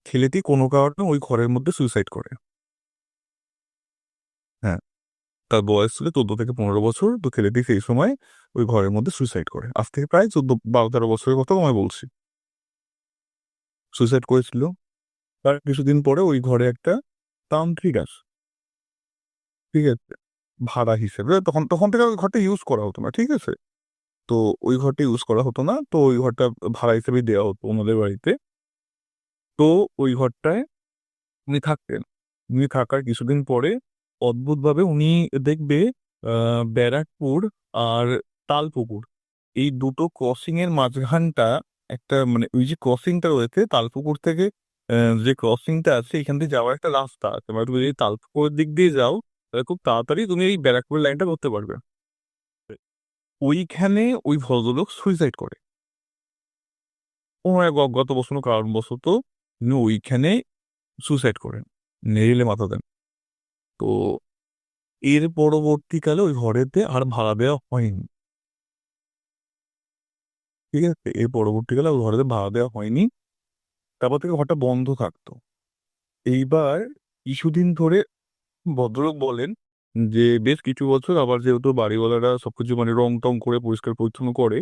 ছেলেটি কোনো কারণে ওই ঘরের মধ্যে সুইসাইড করে। হ্যাঁ, তার বয়স ছিল 14 থেকে 15 বছর। তো ছেলেটি সেই সময় ওই ঘরের মধ্যে সুইসাইড করে, আজ থেকে প্রায় 14, 12, 13 বছরের কথা তোমায় বলছি। সুইসাইড করেছিল। তার কিছুদিন পরে ওই ঘরে একটা তান্ত্রিক আসে। ঠিক আছে, ভাড়া হিসেবে। তখন তখন থেকে ওই ঘরটা ইউজ করা হতো না। ঠিক আছে, তো ওই ঘরটা ইউজ করা হতো না, তো ওই ঘরটা ভাড়া হিসেবে দেওয়া হতো ওনাদের বাড়িতে। তো ওই ঘরটায় উনি থাকতেন। উনি থাকার কিছুদিন পরে অদ্ভুতভাবে উনি দেখবে ব্যারাকপুর আর তালপুকুর এই দুটো ক্রসিং এর মাঝখানটা একটা, মানে ওই যে ক্রসিংটা রয়েছে তালপুকুর থেকে, যে ক্রসিংটা আছে এখান থেকে যাওয়ার একটা রাস্তা আছে, মানে তুমি যদি তালপুকুরের দিক দিয়ে যাও তাহলে খুব তাড়াতাড়ি তুমি এই ব্যারাকপুর লাইনটা করতে পারবে। ওইখানে ওই ভদ্রলোক সুইসাইড করে। ও অজ্ঞাত বসত কারণবশত তিনি ওইখানে সুইসাইড করেন, নেইলে মাথা দেন। তো এর পরবর্তীকালে ওই ঘরেতে আর ভাড়া দেওয়া হয়নি। ঠিক আছে, এর পরবর্তীকালে ওই ঘরেতে ভাড়া দেওয়া হয়নি। তারপর থেকে ঘরটা বন্ধ থাকতো। এইবার কিছুদিন ধরে ভদ্রলোক বলেন যে বেশ কিছু বছর আবার যেহেতু বাড়িওয়ালারা সবকিছু মানে রং টং করে পরিষ্কার পরিচ্ছন্ন করে,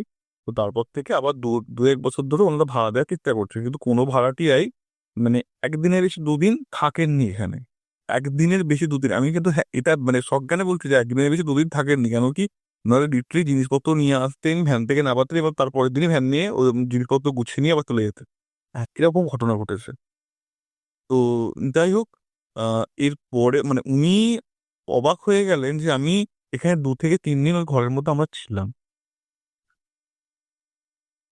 তো তারপর থেকে আবার দু এক বছর ধরে ওনারা ভাড়া দেওয়ার চেষ্টা করছে, কিন্তু কোনো ভাড়াটিয়াই মানে একদিনের বেশি দুদিন থাকেননি এখানে। একদিনের বেশি দুদিন, আমি কিন্তু হ্যাঁ এটা মানে সজ্ঞানে বলছি যে একদিনের বেশি দুদিন থাকেননি। কেন কি, ওনারা লিটারি জিনিসপত্র নিয়ে আসতেন, ভ্যান থেকে নামাতেন, এবার তারপরের দিনই ভ্যান নিয়ে ওই জিনিসপত্র গুছিয়ে নিয়ে আবার চলে যেতেন। এরকম ঘটনা ঘটেছে। তো যাই হোক, এর পরে মানে উনি অবাক হয়ে গেলেন যে আমি এখানে 2 থেকে 3 দিন ওই ঘরের মধ্যে আমরা ছিলাম।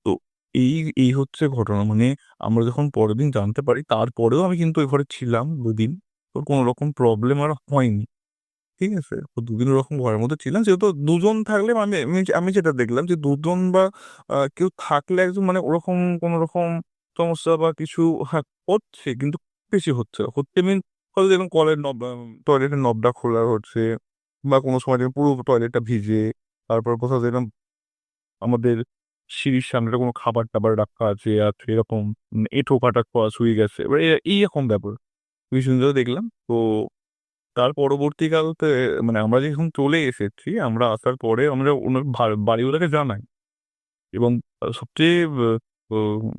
তো এই এই হচ্ছে ঘটনা, মানে আমরা যখন পরের দিন জানতে পারি তারপরেও আমি কিন্তু ওই ঘরে ছিলাম 2 দিন। তো কোনো রকম প্রবলেম আর হয়নি। ঠিক আছে, তো 2 দিন ওরকম ঘরের মধ্যে ছিলাম, যেহেতু দুজন থাকলে আমি আমি আমি যেটা দেখলাম যে দুজন বা কেউ থাকলে একজন মানে ওরকম কোনো রকম সমস্যা বা কিছু হ্যাঁ হচ্ছে, কিন্তু বেশি হচ্ছে হচ্ছে মিন হয়তো দেখুন কলের নব, টয়লেটের নবটা খোলা হচ্ছে, বা কোনো সময় দেখবেন পুরো টয়লেটটা ভিজে। তারপর কোথাও দেখলাম আমাদের সিঁড়ির সামনে কোনো খাবার টাবার রাখা আছে আর এরকম এঁঠো কাটা খোয়া শুয়ে গেছে, এবার এইরকম ব্যাপার কিছু সুন্দর দেখলাম। তো তার পরবর্তীকালতে মানে আমরা যখন চলে এসেছি, আমরা আসার পরে আমরা ওনার বাড়িওয়ালাকে জানাই। এবং সবচেয়ে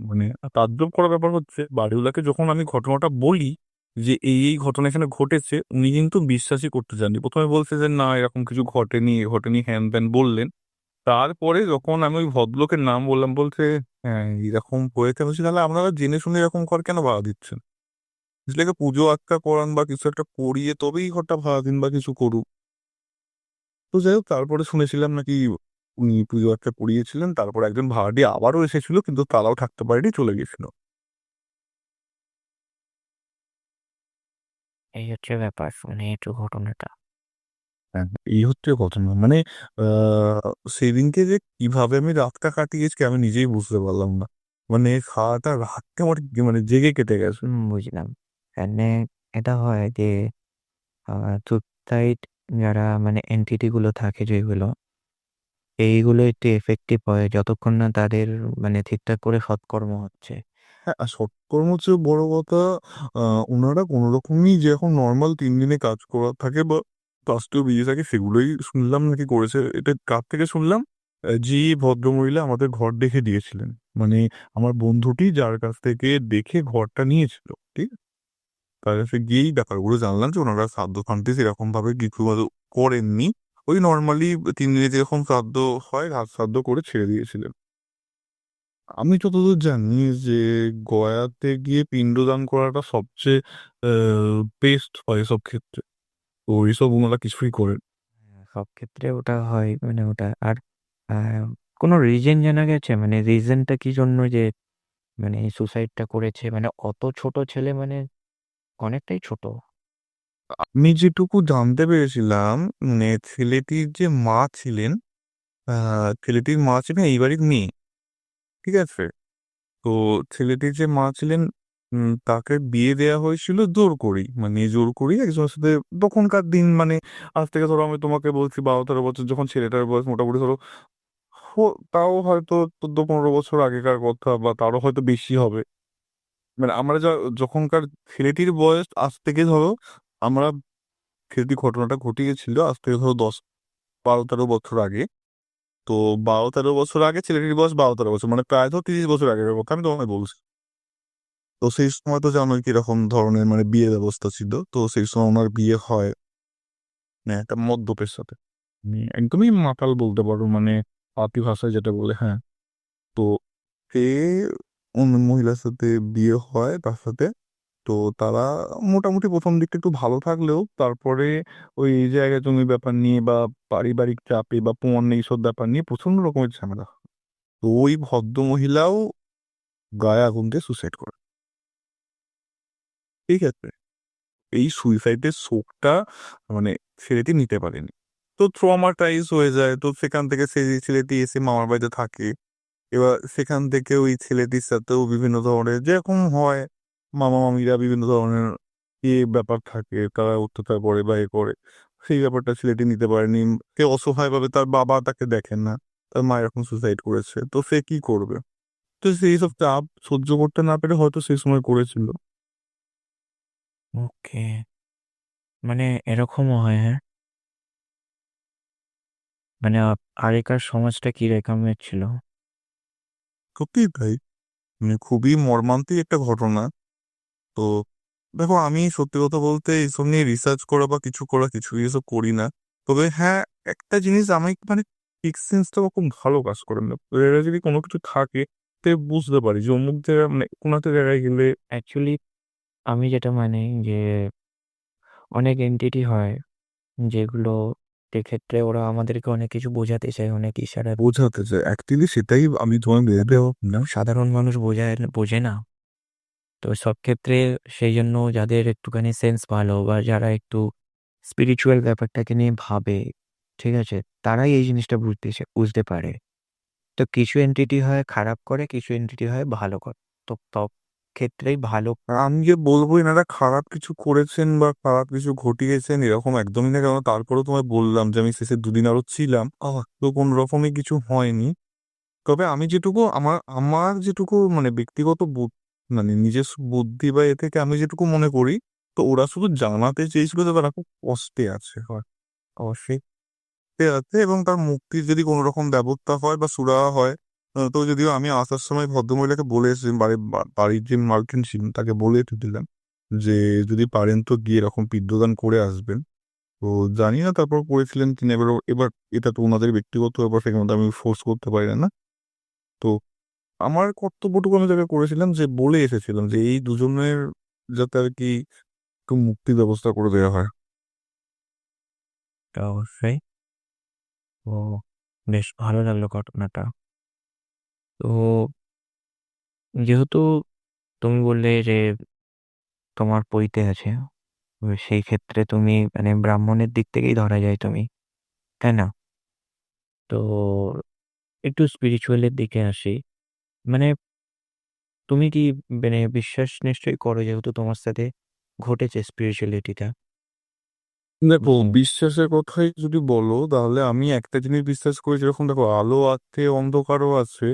মানে তাজ্জব করার ব্যাপার হচ্ছে বাড়িওয়ালাকে যখন আমি ঘটনাটা বলি যে এই এই ঘটনা এখানে ঘটেছে, উনি কিন্তু বিশ্বাসই করতে চাননি। প্রথমে বলছে যে না এরকম কিছু ঘটেনি, এ ঘটেনি, হ্যান ত্যান বললেন। তারপরে যখন আমি ওই ভদ্রলোকের নাম বললাম, বলছে হ্যাঁ এরকম হয়েছে। বলছি তাহলে আপনারা জেনে শুনে এরকম ঘর কেন ভাড়া দিচ্ছেন? এটাকে পুজো আচ্চা করান বা কিছু একটা করিয়ে তবেই ঘরটা ভাড়া দিন বা কিছু করুন। তো যাই হোক, তারপরে শুনেছিলাম নাকি উনি পুজো একটা করিয়েছিলেন, তারপর একজন ভাড়াটিয়া আবারও এসেছিল, কিন্তু তারাও থাকতে পারেনি, চলে গেছিল। এই হচ্ছে ব্যাপার, মানে একটু ঘটনাটা। হ্যাঁ, এই হচ্ছে ঘটনা। মানে সেদিনকে যে কিভাবে আমি রাতটা কাটিয়েছি আমি নিজেই বুঝতে পারলাম না। মানে সারাটা রাতটা আমার মানে জেগে কেটে গেছে। বুঝলাম। এখানে এটা হয় যে সুইসাইড যারা মানে এন্টিটি গুলো থাকে যেগুলো, এইগুলো একটু এফেক্টিভ হয় যতক্ষণ না তাদের মানে ঠিকঠাক করে সৎকর্ম হচ্ছে। হ্যাঁ, আর সৎকর্ম হচ্ছে বড় কথা। ওনারা কোনো রকমই যে এখন নর্মাল 3 দিনে কাজ করা থাকে বা কাজটাও বেরিয়ে থাকে, সেগুলোই শুনলাম নাকি করেছে। এটা কার থেকে শুনলাম? যে ভদ্রমহিলা আমাদের ঘর দেখে দিয়েছিলেন, মানে আমার বন্ধুটি যার কাছ থেকে দেখে ঘরটা নিয়েছিল, ঠিক আছে? তার কাছে গিয়েই ব্যাপারগুলো জানলাম যে ওনারা শ্রাদ্ধ শান্তি সেরকম ভাবে কিছু করেননি। ওই নর্মালি 3 দিনে যেরকম শ্রাদ্ধ হয় ঘাট শ্রাদ্ধ করে ছেড়ে দিয়েছিলেন। আমি যতদূর জানি যে গয়াতে গিয়ে পিণ্ডদান করাটা সবচেয়ে বেস্ট হয় এসব ক্ষেত্রে। তো এইসব ওনারা কিছুই করেন। সব ক্ষেত্রে ওটা হয়, মানে ওটা আর কোনো রিজন জানা গেছে, মানে রিজনটা কি জন্য যে মানে সুসাইডটা করেছে, মানে অত ছোট ছেলে, মানে অনেকটাই ছোট। আমি যেটুকু জানতে পেরেছিলাম, মানে ছেলেটির যে মা ছিলেন, ছেলেটির মা ছিলেন এই বাড়ির মেয়ে, ঠিক আছে? তো ছেলেটির যে মা ছিলেন, তাকে বিয়ে দেওয়া হয়েছিল জোর করেই, মানে জোর করেই একজনের সাথে। তখনকার দিন মানে আজ থেকে ধরো আমি তোমাকে বলছি 12-13 বছর, যখন ছেলেটার বয়স মোটামুটি ধরো তাও হয়তো 14-15 বছর আগেকার কথা, বা তারও হয়তো বেশি হবে। মানে আমরা যখনকার ছেলেটির বয়স আজ থেকে ধরো, আমরা ছেলেটি ঘটনাটা ঘটিয়েছিল আজ থেকে ধরো 10-12-13 বছর আগে। তো 12-13 বছর আগে ছেলেটির বয়স 12-13 বছর, মানে প্রায় ধরো 30 বছর আগের কথা আমি তোমাকে বলছি। তো সেই সময় তো জানোই কিরকম ধরনের মানে বিয়ে ব্যবস্থা ছিল। তো সেই সময় ওনার বিয়ে হয় মানে একটা মদ্যপের সাথে, একদমই মাতাল বলতে পারো, মানে পাতি ভাষায় যেটা বলে, হ্যাঁ। তো সে অন্য মহিলার সাথে বিয়ে হয় তার সাথে। তো তারা মোটামুটি প্রথম দিকটা একটু ভালো থাকলেও তারপরে ওই জায়গা জমি ব্যাপার নিয়ে বা পারিবারিক চাপে বা প্রমাণ এইসব ব্যাপার নিয়ে প্রচন্ড রকমের ঝামেলা হয়। তো ওই ভদ্র মহিলাও গায়ে আগুন দিয়ে সুসাইড করে, ঠিক আছে? এই সুইসাইডের শোকটা মানে ছেলেটি নিতে পারেনি, তো ট্রমাটাইজ হয়ে যায়। তো সেখান থেকে সেই ছেলেটি এসে মামার বাড়িতে থাকে। এবার সেখান থেকে ওই ছেলেটির সাথেও বিভিন্ন ধরনের যেরকম হয়, মামা মামিরা বিভিন্ন ধরনের ব্যাপার থাকে, তারা অত্যাচার করে বা করে। সেই ব্যাপারটা ছেলেটি নিতে পারেনি। কেউ অসহায় ভাবে, তার বাবা তাকে দেখেন না, তার মা এরকম সুসাইড করেছে, তো সে কি করবে? তো সেই সব চাপ সহ্য করতে না পেরে হয়তো সেই সময় করেছিল। ওকে, মানে এরকমও হয়, হ্যাঁ। মানে আগেকার সমাজটা কি রকমের ছিল। সত্যিই তাই, মানে খুবই মর্মান্তিক একটা ঘটনা। তো দেখো, আমি সত্যি কথা বলতে এইসব নিয়ে রিসার্চ করা বা কিছু করা কিছুই এসব করি না। তবে হ্যাঁ, একটা জিনিস আমি মানে সিক্স সেন্সটা খুব ভালো কাজ করে না, এরা যদি কোনো কিছু থাকে তে বুঝতে পারি যে অমুক জায়গায় মানে কোনো একটা জায়গায় গেলে। অ্যাকচুয়ালি আমি যেটা মানে যে অনেক এন্টিটি হয় যেগুলো ক্ষেত্রে ওরা আমাদেরকে অনেক কিছু বোঝাতে চায়, অনেক ইশারা। বোঝাতে চাই অ্যাকচুয়ালি, সেটাই আমি তোমায় ভেবে না। সাধারণ মানুষ বোঝে না। তো সব ক্ষেত্রে সেই জন্য যাদের একটুখানি সেন্স ভালো বা যারা একটু স্পিরিচুয়াল ব্যাপারটাকে নিয়ে ভাবে, ঠিক আছে, তারাই এই জিনিসটা বুঝতে পারে। তো কিছু এন্টিটি হয় খারাপ করে, কিছু এন্টিটি হয় ভালো করে। তো সব ক্ষেত্রেই ভালো। আমি যে বলবো এনারা খারাপ কিছু করেছেন বা খারাপ কিছু ঘটিয়েছেন এরকম একদমই না, কেন তারপরেও তোমায় বললাম যে আমি শেষে 2 দিন আরো ছিলাম, তো কোন রকমই কিছু হয়নি। তবে আমি যেটুকু আমার আমার যেটুকু মানে ব্যক্তিগত মানে নিজস্ব বুদ্ধি বা এ থেকে আমি যেটুকু মনে করি, তো ওরা শুধু জানাতে চেয়েছিল যে তারা খুব কষ্টে আছে, হয় অবশ্যই কষ্টে আছে, এবং তার মুক্তির যদি কোনো রকম ব্যবস্থা হয় বা সুরাহা হয়। তো যদিও আমি আসার সময় ভদ্রমহিলাকে বলে এসেছি, বাড়ির যে মালকিন ছিলেন তাকে বলে দিলাম যে যদি পারেন তো গিয়ে এরকম পিণ্ডদান করে আসবেন। তো জানি না তারপর করেছিলেন কিনা, এবার এবার এটা তো ওনাদের ব্যক্তিগত ব্যাপার, সেখানে তো আমি ফোর্স করতে পারি না। তো আমার কর্তব্যটুকু আমি তাকে করেছিলাম, যে বলে এসেছিলাম যে এই দুজনের যাতে আর কি একটু মুক্তির ব্যবস্থা করে দেওয়া হয়। অবশ্যই। ও বেশ ভালো লাগলো ঘটনাটা। তো যেহেতু তুমি বললে যে তোমার পৈতে আছে, তো সেই ক্ষেত্রে তুমি মানে ব্রাহ্মণের দিক থেকেই ধরা যায় তুমি, তাই না? তো একটু স্পিরিচুয়ালের দিকে আসি। মানে তুমি কি মানে বিশ্বাস নিশ্চয়ই করো, যেহেতু তোমার সাথে ঘটেছে স্পিরিচুয়ালিটিটা। দেখো, বিশ্বাসের কথাই যদি বলো তাহলে আমি একটা জিনিস বিশ্বাস করি, যেরকম দেখো আলো আছে অন্ধকারও আছে,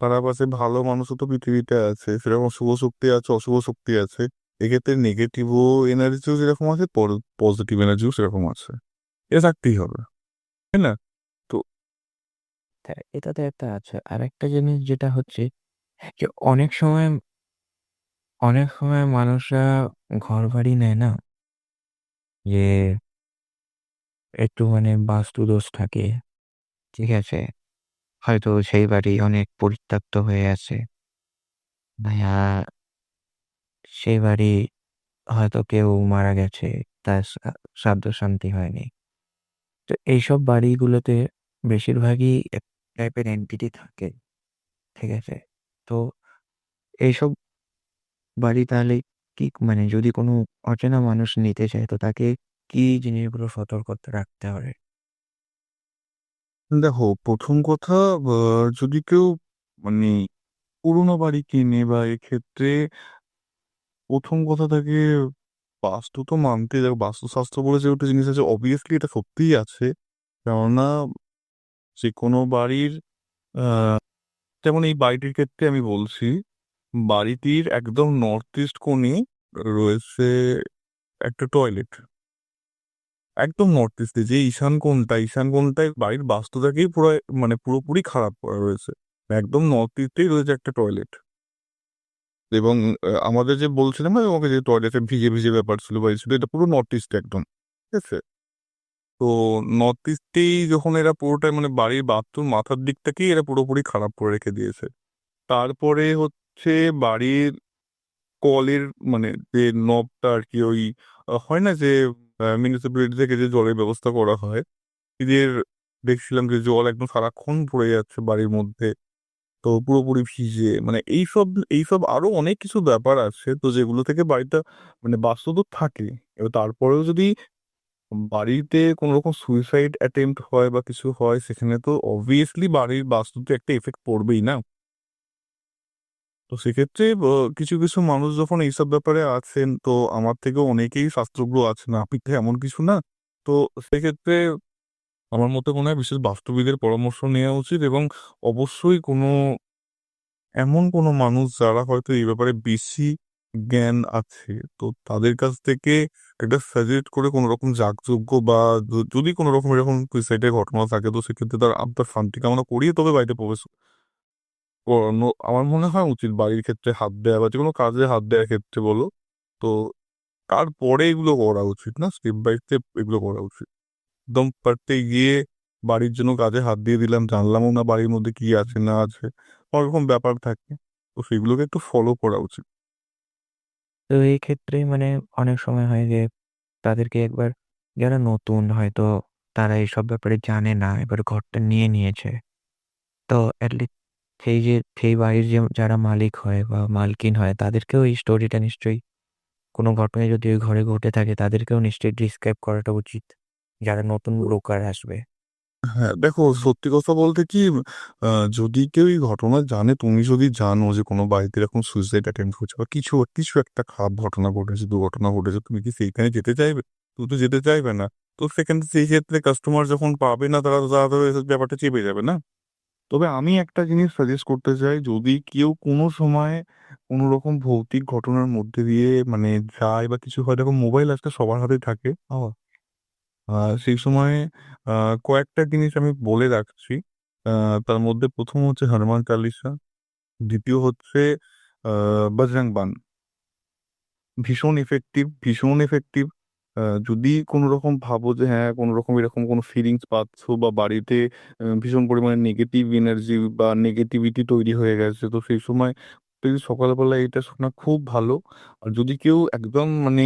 খারাপ আছে ভালো মানুষও তো পৃথিবীতে আছে, সেরকম শুভ শক্তি আছে অশুভ শক্তি আছে। এক্ষেত্রে নেগেটিভও এনার্জিও যেরকম আছে, পজিটিভ এনার্জিও সেরকম আছে, এটা থাকতেই হবে, তাই না? তো হ্যাঁ, এটাতে একটা আছে। আর একটা জিনিস যেটা হচ্ছে যে অনেক সময় মানুষরা ঘর বাড়ি নেয় না, যে একটু মানে বাস্তু দোষ থাকে, ঠিক আছে? হয়তো সেই বাড়ি অনেক পরিত্যক্ত হয়ে আছে, ভাইয়া সেই বাড়ি হয়তো কেউ মারা গেছে, তার শ্রাদ্ধ শান্তি হয়নি। তো এইসব বাড়িগুলোতে বেশিরভাগই এক টাইপের এন্টিটি থাকে, ঠিক আছে? তো এইসব বাড়ি তাহলে কি মানে যদি কোনো অচেনা মানুষ নিতে চায়, তো তাকে কি জিনিসগুলো সতর্কতা রাখতে হবে? দেখো, প্রথম কথা, যদি কেউ মানে পুরোনো বাড়ি কিনে বা এক্ষেত্রে প্রথম কথা থাকে, বাস্তু তো মানতে, দেখো বাস্তুশাস্ত্র বলে যে একটা জিনিস আছে, অবভিয়াসলি এটা সত্যিই আছে। কেননা যে কোনো বাড়ির যেমন এই বাড়িটির ক্ষেত্রে আমি বলছি, বাড়িটির একদম নর্থ ইস্ট কোণে রয়েছে একটা টয়লেট। একদম নর্থ ইস্টে যে ঈশান কোণটায় বাড়ির বাস্তুটাকেই পুরো মানে পুরোপুরি খারাপ করা রয়েছে। একদম নর্থ ইস্টেই রয়েছে একটা টয়লেট। এবং আমাদের যে বলছিলাম না তোমাকে, যে টয়লেটে ভিজে ভিজে ব্যাপার ছিল বা ছিল, এটা পুরো নর্থ ইস্টে একদম, ঠিক আছে? তো নর্থ ইস্টেই যখন এরা পুরোটাই মানে বাড়ির বাথরুম মাথার দিকটাকেই এরা পুরোপুরি খারাপ করে রেখে দিয়েছে। তারপরে হচ্ছে বাড়ির কলের মানে যে নবটা আর কি, ওই হয় না যে মিউনিসিপ্যালিটি থেকে যে জলের ব্যবস্থা করা হয়, এদের দেখছিলাম যে জল একদম সারাক্ষণ পড়ে যাচ্ছে বাড়ির মধ্যে। তো পুরোপুরি ভিজে, মানে এইসব এইসব আরো অনেক কিছু ব্যাপার আছে, তো যেগুলো থেকে বাড়িটা মানে বাস্তু তো থাকে। এবার তারপরেও যদি বাড়িতে কোনো রকম সুইসাইড অ্যাটেম্প্ট হয় বা কিছু হয়, সেখানে তো অবভিয়াসলি বাড়ির বাস্তুতে একটা এফেক্ট পড়বেই না। তো সেক্ষেত্রে কিছু কিছু মানুষ যখন এইসব ব্যাপারে আছেন, তো আমার থেকেও অনেকেই শাস্ত্রজ্ঞ আছেন, আপনি তো এমন কিছু না। তো সেক্ষেত্রে আমার মতে মনে হয় বিশেষ বাস্তুবিদের পরামর্শ নেওয়া উচিত, এবং অবশ্যই এমন কোনো মানুষ যারা হয়তো এই ব্যাপারে বেশি জ্ঞান আছে, তো তাদের কাছ থেকে একটা সাজেস্ট করে কোনো রকম যাগযজ্ঞ বা যদি কোনো রকম এরকম সুইসাইডের ঘটনা থাকে, তো সেক্ষেত্রে তার আত্মার শান্তি কামনা করিয়ে তবে বাড়িতে প্রবেশ করানো আমার মনে হয় উচিত। বাড়ির ক্ষেত্রে হাত দেওয়া বা যে কোনো কাজে হাত দেওয়ার ক্ষেত্রে বলো, তো তারপরে এগুলো করা উচিত না, স্টেপ বাই স্টেপ এগুলো করা উচিত। একদম পারতে গিয়ে বাড়ির জন্য কাজে হাত দিয়ে দিলাম, জানলামও না বাড়ির মধ্যে কি আছে না আছে, অনেক রকম ব্যাপার থাকে। তো সেগুলোকে একটু ফলো করা উচিত। তো এই ক্ষেত্রে মানে অনেক সময় হয় যে তাদেরকে একবার, যারা নতুন হয়তো তারা এইসব ব্যাপারে জানে না, এবার ঘরটা নিয়ে নিয়েছে, তো অ্যাটলিস্ট সেই বাড়ির যে যারা মালিক হয় বা মালকিন হয়, তাদেরকেও এই স্টোরিটা নিশ্চয়ই, কোনো ঘটনা যদি ওই ঘরে ঘটে থাকে, তাদেরকেও নিশ্চয়ই ডিসক্রাইব করাটা উচিত, যারা নতুন লোকার আসবে। হ্যাঁ, দেখো সত্যি কথা বলতে কি, যদি কেউ এই ঘটনা জানে, তুমি যদি জানো যে কোনো বাড়িতে এরকম সুইসাইড অ্যাটেম্প হচ্ছে বা কিছু কিছু একটা খারাপ ঘটনা ঘটেছে, দুর্ঘটনা ঘটেছে, তুমি কি সেইখানে যেতে চাইবে? তুমি তো যেতে চাইবে না। তো সেখানে সেই ক্ষেত্রে কাস্টমার যখন পাবে না, তারা তো এই ব্যাপারটা চেপে যাবে না। তবে আমি একটা জিনিস সাজেস্ট করতে চাই, যদি কেউ কোনো সময় কোনো রকম ভৌতিক ঘটনার মধ্যে দিয়ে মানে যায় বা কিছু হয়, দেখো মোবাইল আজকে সবার হাতে থাকে। সেই সময় কয়েকটা জিনিস আমি বলে রাখছি। তার মধ্যে প্রথম হচ্ছে হনুমান চালিসা, দ্বিতীয় হচ্ছে বজরং বান। ভীষণ ইফেক্টিভ, ভীষণ এফেক্টিভ। যদি কোনো রকম ভাবো যে হ্যাঁ কোনো রকম এরকম কোনো ফিলিংস পাচ্ছো বা বাড়িতে ভীষণ পরিমাণে নেগেটিভ এনার্জি বা নেগেটিভিটি তৈরি হয়ে গেছে, তো সেই সময় যদি সকালবেলা এটা শোনা খুব ভালো। আর যদি কেউ একদম মানে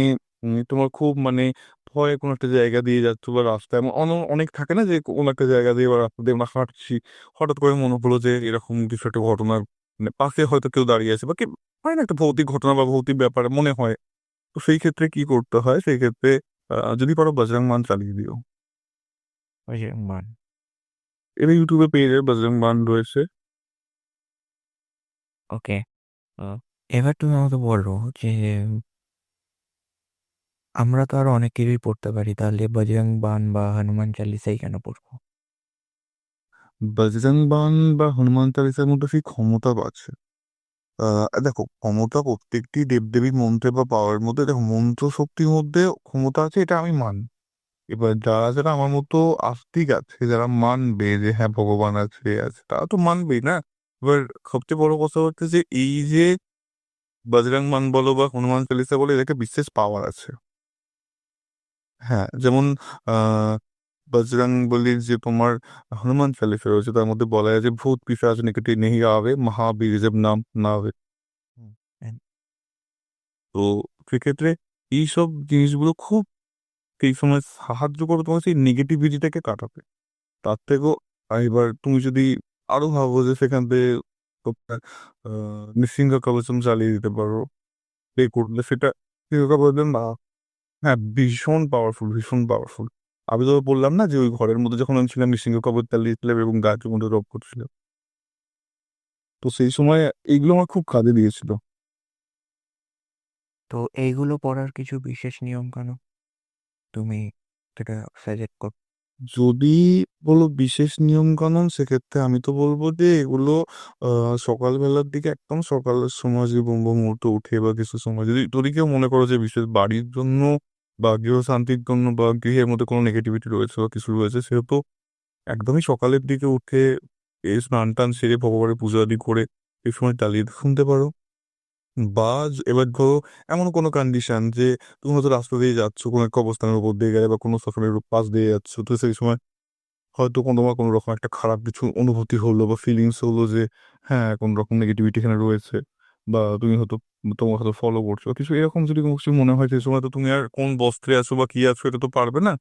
তোমার খুব মানে হয় কোনো একটা জায়গা দিয়ে যাচ্ছ বা রাস্তায় অনেক থাকে না যে কোনো একটা জায়গা দিয়ে বা রাস্তা দিয়ে আমরা হাঁটছি, হঠাৎ করে মনে হলো যে এরকম কিছু একটা ঘটনা, মানে পাশে হয়তো কেউ দাঁড়িয়ে আছে বা কি হয় না, একটা ভৌতিক ঘটনা বা ভৌতিক ব্যাপার মনে হয়। তো সেই ক্ষেত্রে কি করতে হয়, সেই ক্ষেত্রে যদি পারো বজরং মান চালিয়ে দিও। বজরং বান। এর ইউটিউবে পেয়ে যাবে, বজরং মান রয়েছে। ওকে। এবার তুমি আমাকে বলো যে আমরা তো আরো অনেক কিছুই পড়তে পারি, তাহলে বজরং বান বা হনুমান চালিসাই কেন পড়বো? বজরং বান বা হনুমান চালিসার মধ্যে সেই ক্ষমতা আছে। দেখো, ক্ষমতা প্রত্যেকটি দেবদেবীর মন্ত্রে বা পাওয়ার মধ্যে, দেখো মন্ত্র শক্তির মধ্যে ক্ষমতা আছে, এটা আমি মানি। এবার যারা যারা আমার মতো আস্তিক আছে, যারা মানবে যে হ্যাঁ ভগবান আছে এ আছে, তারা তো মানবেই না। এবার সবচেয়ে বড় কথা হচ্ছে যে এই যে বজরং মান বলো বা হনুমান চালিসা বলো, এদেরকে বিশেষ পাওয়ার আছে। হ্যাঁ, যেমন আহ বজরং বলির যে তোমার হনুমান চালিসা রয়েছে, তার মধ্যে বলা যায় যে ভূত পিশাচ নিকটে নেহি আবে, মহাবীর জব নাম না হবে। হুম, and তো সেক্ষেত্রে এইসব জিনিসগুলো খুব সেই সময় সাহায্য করবে তোমার সেই নেগেটিভিটিটাকে কাটাতে। তার থেকেও এবার তুমি যদি আরো ভাবো যে সেখান থেকে তোমার নৃসিংহ কবচম চালিয়ে দিতে পারো, প্লে করলে সেটা নৃসিংহ কবচম বা, হ্যাঁ ভীষণ পাওয়ারফুল, ভীষণ পাওয়ারফুল। আমি তো বললাম না যে ওই ঘরের মধ্যে যখন আমি ছিলাম নৃসিংহ কবচ চালিয়েছিলাম এবং গায়ের মধ্যে রব করছিল। তো সেই সময় এইগুলো আমার খুব কাজে দিয়েছিল। তো এইগুলো পড়ার কিছু বিশেষ নিয়ম কানুন তুমি সেটা সাজেস্ট কর। যদি বলো বিশেষ নিয়ম কানুন, সেক্ষেত্রে আমি তো বলবো যে এগুলো সকালবেলার দিকে, একদম সকালের সময় যে ব্রহ্ম মুহূর্ত উঠে বা কিছু সময় যদি যদি কেউ মনে করো যে বিশেষ বাড়ির জন্য বা গৃহ শান্তির জন্য বা গৃহের মধ্যে কোনো নেগেটিভিটি রয়েছে বা কিছু রয়েছে, সেহেতু একদমই সকালের দিকে উঠে এই স্নান টান সেরে ভগবানের পুজো আদি করে এই সময় চালিয়ে শুনতে পারো। বা এবার ধরো এমন কোনো কন্ডিশন যে তুমি হয়তো রাস্তা দিয়ে যাচ্ছ, কোনো একটা অবস্থানের উপর দিয়ে গেলে বা কোনো শ্মশানের পাশ দিয়ে যাচ্ছ, তো সেই সময় হয়তো তোমার কোনো রকম একটা খারাপ কিছু অনুভূতি হলো বা ফিলিংস হলো যে হ্যাঁ কোন রকম নেগেটিভিটি এখানে রয়েছে, বা তুমি হয়তো তোমার হয়তো ফলো করছো কিছু এরকম, যদি কোনো কিছু মনে হয় সেই সময় তো তুমি আর কোন বস্ত্রে আছো বা কি আছো এটা তো পারবে না।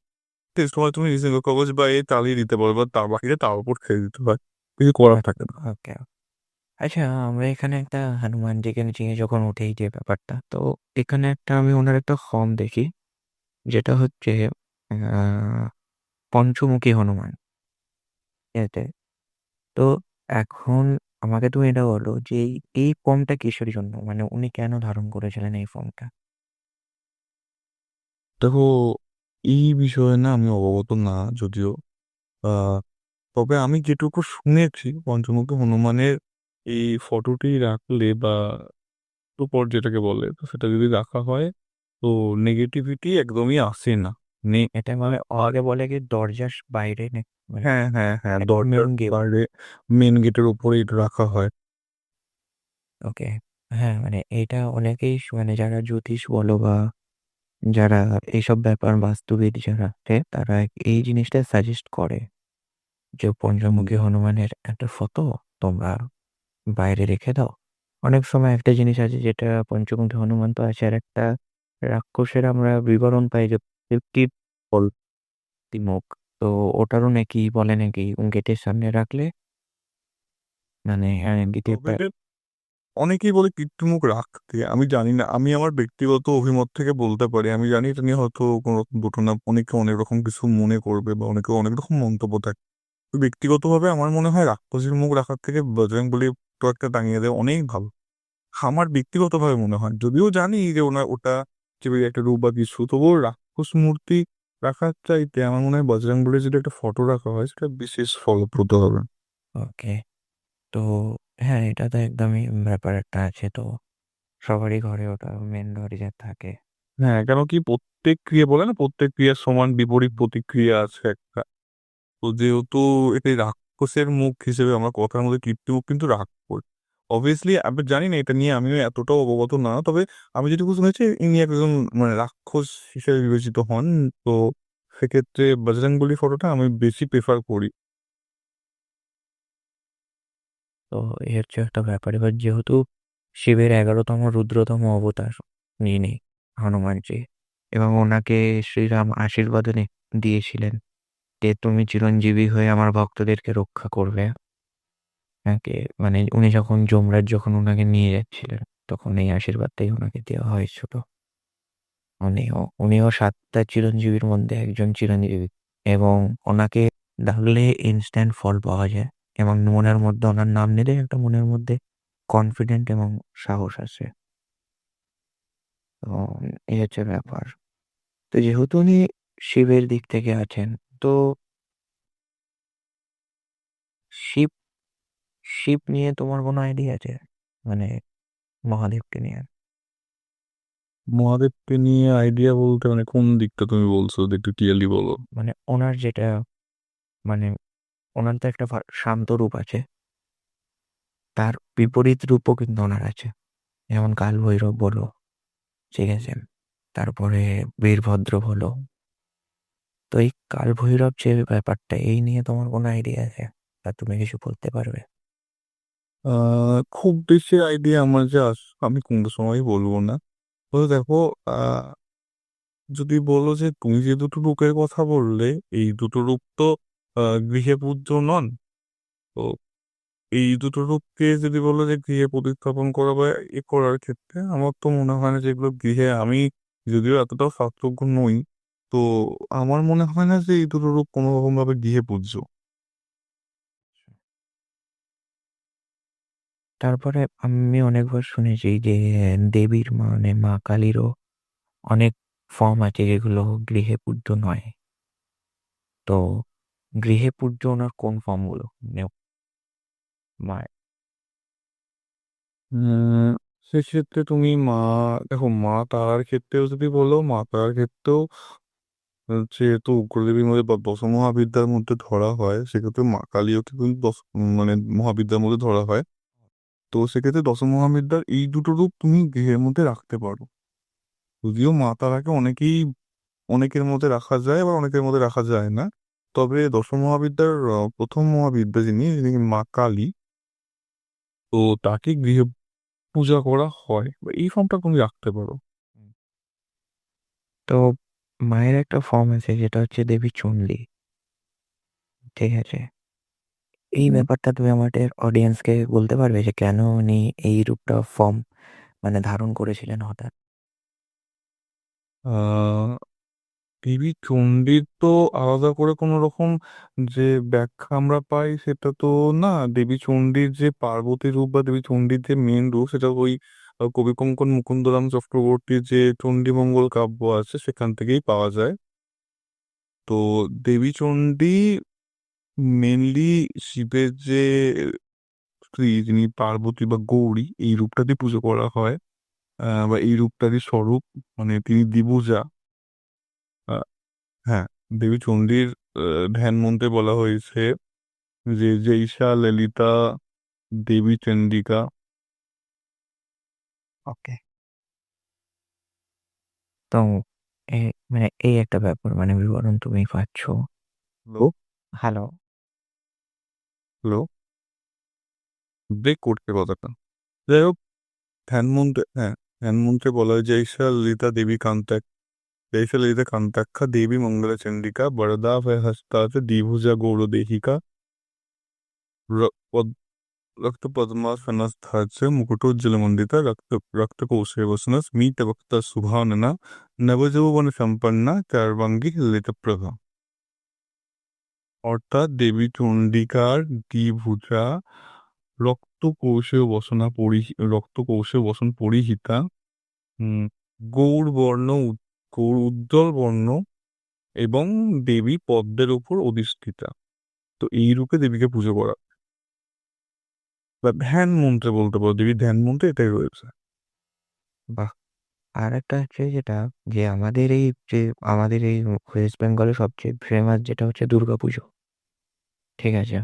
সেই সময় তুমি নিঃসঙ্গ কবচ বা এ চালিয়ে দিতে পারবে, বা তার বাকিটা তার উপর ছেড়ে দিতে পারে, কিছু করার থাকে না। ওকে। আচ্ছা, আমরা এখানে একটা হনুমানজিকে নিয়ে যখন উঠেই যে ব্যাপারটা, তো এখানে একটা আমি ওনার একটা ফর্ম দেখি, যেটা হচ্ছে আহ, পঞ্চমুখী হনুমান। এতে তো এখন আমাকে তুমি এটা বলো যে এই ফর্মটা কিসের জন্য, মানে উনি কেন ধারণ করেছিলেন এই ফর্মটা? দেখো, এই বিষয়ে না আমি অবগত না যদিও, আহ তবে আমি যেটুকু শুনেছি পঞ্চমুখী হনুমানের এই ফটোটি রাখলে বা উপর যেটাকে বলে, তো সেটা যদি রাখা হয় তো নেগেটিভিটি একদমই আসে না। এটা মানে আগে বলে কি দরজার বাইরে মানে হ্যাঁ হ্যাঁ হ্যাঁ, মেন দরজার গেট। বাইরে মেন গেটের উপরেই রাখা হয়। ওকে। হ্যাঁ, মানে এটা অনেকেই মানে যারা জ্যোতিষ বলো বা যারা এইসব ব্যাপার বাস্তুবিদ যারা আছে, তারা এই জিনিসটা সাজেস্ট করে যে হুম। পঞ্চমুখী হনুমানের একটা ফটো তোমরা বাইরে রেখে দাও। অনেক সময় একটা জিনিস আছে যেটা পঞ্চমুখী হনুমান তো আছে, আর একটা রাক্ষসের আমরা বিবরণ পাই যে 50 বল মুখ। তো ওটারও নাকি বলে নাকি গেটের সামনে রাখলে মানে গেটের তবে অনেকেই বলে কীর্তিমুখ রাখতে, আমি জানি না, আমি আমার ব্যক্তিগত অভিমত থেকে বলতে পারি, আমি জানি এটা নিয়ে হয়তো কোনো রকম ঘটনা, অনেকে অনেক রকম কিছু মনে করবে বা অনেকে অনেক রকম মন্তব্য থাকে। তো ব্যক্তিগতভাবে আমার মনে হয় রাক্ষসীর মুখ রাখার থেকে বজরংবলী তো একটা টাঙিয়ে দেওয়া অনেক ভালো। আমার ব্যক্তিগতভাবে মনে হয়, যদিও জানি যে ওটা যে একটা রূপ বা কিছু, তবুও রাক্ষস মূর্তি রাখার চাইতে আমার মনে হয় বজরংবলীর যদি একটা ফটো রাখা হয় সেটা বিশেষ ফলপ্রদ হবে। ওকে। তো হ্যাঁ, এটা তো একদমই ব্যাপার একটা আছে, তো সবারই ঘরে ওটা মেন দরজা থাকে। হ্যাঁ, কেন কি প্রত্যেক ক্রিয়া বলে না, প্রত্যেক ক্রিয়ার সমান বিপরীত প্রতিক্রিয়া আছে একটা। তো যেহেতু এটা রাক্ষসের মুখ হিসেবে আমরা কথার মধ্যে কীর্তিমুখ কিন্তু রাক্ষস, অবভিয়াসলি আমি জানি না, এটা নিয়ে আমিও এতটাও অবগত না, তবে আমি যেটুকু শুনেছি ইনি একজন মানে রাক্ষস হিসেবে বিবেচিত হন। তো সেক্ষেত্রে বজরংবলী ফটোটা আমি বেশি প্রেফার করি। তো এই হচ্ছে একটা ব্যাপার। এবার যেহেতু শিবের 11তম রুদ্রতম অবতার যিনি হনুমানজি, এবং ওনাকে শ্রীরাম আশীর্বাদও দিয়েছিলেন যে তুমি চিরঞ্জীবী হয়ে আমার ভক্তদেরকে রক্ষা করবে। ওনাকে মানে উনি যখন যমরাজ যখন ওনাকে নিয়ে যাচ্ছিলেন তখন এই আশীর্বাদটাই ওনাকে দেওয়া হয়েছিল। উনিও 7টা চিরঞ্জীবীর মধ্যে একজন চিরঞ্জীবী, এবং ওনাকে ডাকলে ইনস্ট্যান্ট ফল পাওয়া যায়, এবং মনের মধ্যে ওনার নাম নিলে একটা মনের মধ্যে কনফিডেন্ট এবং সাহস আসে। তো এই হচ্ছে ব্যাপার। তো যেহেতু উনি শিবের দিক থেকে আছেন, তো শিব শিব নিয়ে তোমার কোনো আইডিয়া আছে? মানে মহাদেবকে নিয়ে। মহাদেবকে নিয়ে আইডিয়া বলতে মানে কোন দিকটা তুমি বলছো, যদি একটু ক্লিয়ারলি বলো। মানে ওনার যেটা, মানে ওনার তো একটা শান্ত রূপ আছে, তার বিপরীত রূপও কিন্তু ওনার আছে, যেমন কালভৈরব বলো, ঠিক আছে, তারপরে বীরভদ্র বলো। তো এই কালভৈরব যে ব্যাপারটা, এই নিয়ে তোমার কোনো আইডিয়া আছে বা তুমি কিছু বলতে পারবে? খুব বেশি আইডিয়া আমার যে আমি কোনো সময় বলবো না। তো দেখো, যদি বলো যে তুমি যে দুটো রূপের কথা বললে, এই দুটো রূপ তো গৃহে পূজ্য নন। তো এই দুটো রূপকে যদি বলো যে গৃহে প্রতিস্থাপন করা বা করার ক্ষেত্রে, আমার তো মনে হয় না যেগুলো গৃহে, আমি যদিও এতটাও শাস্ত্রজ্ঞ নই, তো আমার মনে হয় না যে এই দুটো রূপ কোনো রকম ভাবে গৃহে পূজ্য। তারপরে আমি অনেকবার শুনেছি যে দেবীর মানে মা কালীরও অনেক ফর্ম আছে যেগুলো গৃহে পূজ্য নয়। তো গৃহে পূজ্য ওনার কোন ফর্মগুলো মানে মায়ের? সেক্ষেত্রে তুমি দেখো, মা তারার ক্ষেত্রেও যদি বলো, মা তারার ক্ষেত্রেও যেহেতু উগ্রদেবীর মধ্যে বা দশ মহাবিদ্যার মধ্যে ধরা হয়, সেক্ষেত্রে মা কালীওকে কিন্তু মানে মহাবিদ্যার মধ্যে ধরা হয়। তো সেক্ষেত্রে দশ মহাবিদ্যার এই দুটো রূপ তুমি গৃহের মধ্যে রাখতে পারো। যদিও মা তারাকে অনেকের মধ্যে রাখা যায়, আবার অনেকের মধ্যে রাখা যায় না। তবে দশ মহাবিদ্যার প্রথম মহাবিদ্যা যিনি মা কালী, তো তাকে গৃহে পূজা করা হয়, বা এই ফর্মটা তুমি রাখতে পারো। তো মায়ের একটা ফর্ম আছে যেটা হচ্ছে দেবী চণ্ডী, ঠিক আছে। এই ব্যাপারটা তুমি আমাদের অডিয়েন্সকে বলতে পারবে যে কেন উনি এই রূপটা ফর্ম মানে ধারণ করেছিলেন হঠাৎ? আহ দেবী চণ্ডীর তো আলাদা করে কোনো রকম যে ব্যাখ্যা আমরা পাই সেটা তো না। দেবী চণ্ডীর যে পার্বতী রূপ বা দেবী চণ্ডীর যে মেন রূপ, সেটা ওই কবিকঙ্কন মুকুন্দরাম চক্রবর্তীর যে চণ্ডীমঙ্গল কাব্য আছে সেখান থেকেই পাওয়া যায়। তো দেবী চণ্ডী মেনলি শিবের যে স্ত্রী, যিনি পার্বতী বা গৌরী, এই রূপটাতে পুজো করা হয়। বা এই রূপটারই স্বরূপ, মানে তিনি দ্বিভুজা। হ্যাঁ, দেবী চণ্ডীর ধ্যান মন্ত্রে বলা হয়েছে যে জৈষা ললিতা দেবী চণ্ডিকা। ওকে। তো মানে এই একটা ব্যাপার, মানে বিবরণ তুমি পাচ্ছ। Hello, hello. হ্যালো, ব্রেক করতে কথাটা। যাই হোক, ধ্যান মন্ত্রে, হ্যাঁ, ধ্যান মন্ত্রে বলা হয় জৈষা ললিতা দেবী কান্তাক, জৈষা ললিতা কান্তাক্ষা দেবী মঙ্গলা চণ্ডিকা বরদা ভয় হস্তাচ দ্বিভুজা গৌরদেহিকা रक्तपद्मासनस्थाच मुकुटोज्ज्वलमण्डिता रक्तकोशेवसना स्मितवक्ता शुभानना नवयौवनसम्पन्ना চার্বাঙ্গী ললিতপ্রভা। অর্থাৎ দেবী চণ্ডিকার দ্বিভুজা, রক্তকৌশে বসন পরিহিতা, উম, গৌর বর্ণ গৌর উজ্জ্বল বর্ণ, এবং দেবী পদ্মের উপর অধিষ্ঠিতা। তো এই রূপে দেবীকে পুজো করা বা ধ্যান মন্ত্রে বলতে পারো, দেবীর ধ্যান মন্ত্রে এটাই রয়েছে। বাহ। আর একটা হচ্ছে যেটা, যে আমাদের এই ওয়েস্ট বেঙ্গলের সবচেয়ে ফেমাস যেটা হচ্ছে দুর্গাপুজো, ঠিক আছে।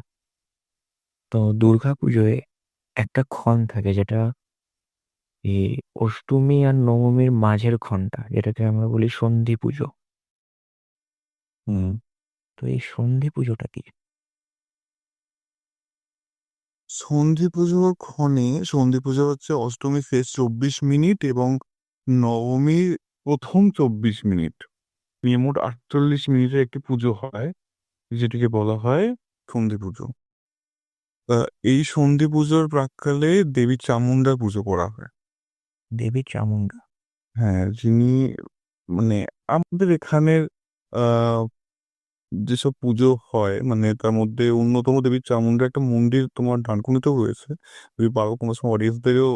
তো দুর্গাপুজোয় একটা ক্ষণ থাকে যেটা এই অষ্টমী আর নবমীর মাঝের ক্ষণটা, যেটাকে আমরা বলি সন্ধি পুজো। হুম। তো এই সন্ধি পুজোটা কি? সন্ধি পুজো হচ্ছে অষ্টমী শেষ 24 মিনিট এবং নবমীর প্রথম 24 মিনিট নিয়ে মোট 48 মিনিটের একটি পুজো হয়, যেটিকে বলা হয় সন্ধি পুজো। এই সন্ধি পুজোর প্রাক্কালে দেবী চামুণ্ডার পুজো করা হয়। দেবী চামুণ্ডা। হ্যাঁ, যিনি মানে আমাদের এখানের আহ যেসব পুজো হয় মানে তার মধ্যে অন্যতম দেবী চামুণ্ডার একটা মন্দির তোমার ডানকুনিতেও রয়েছে। যদি পারো কোনো সময় অডিয়েন্সদেরও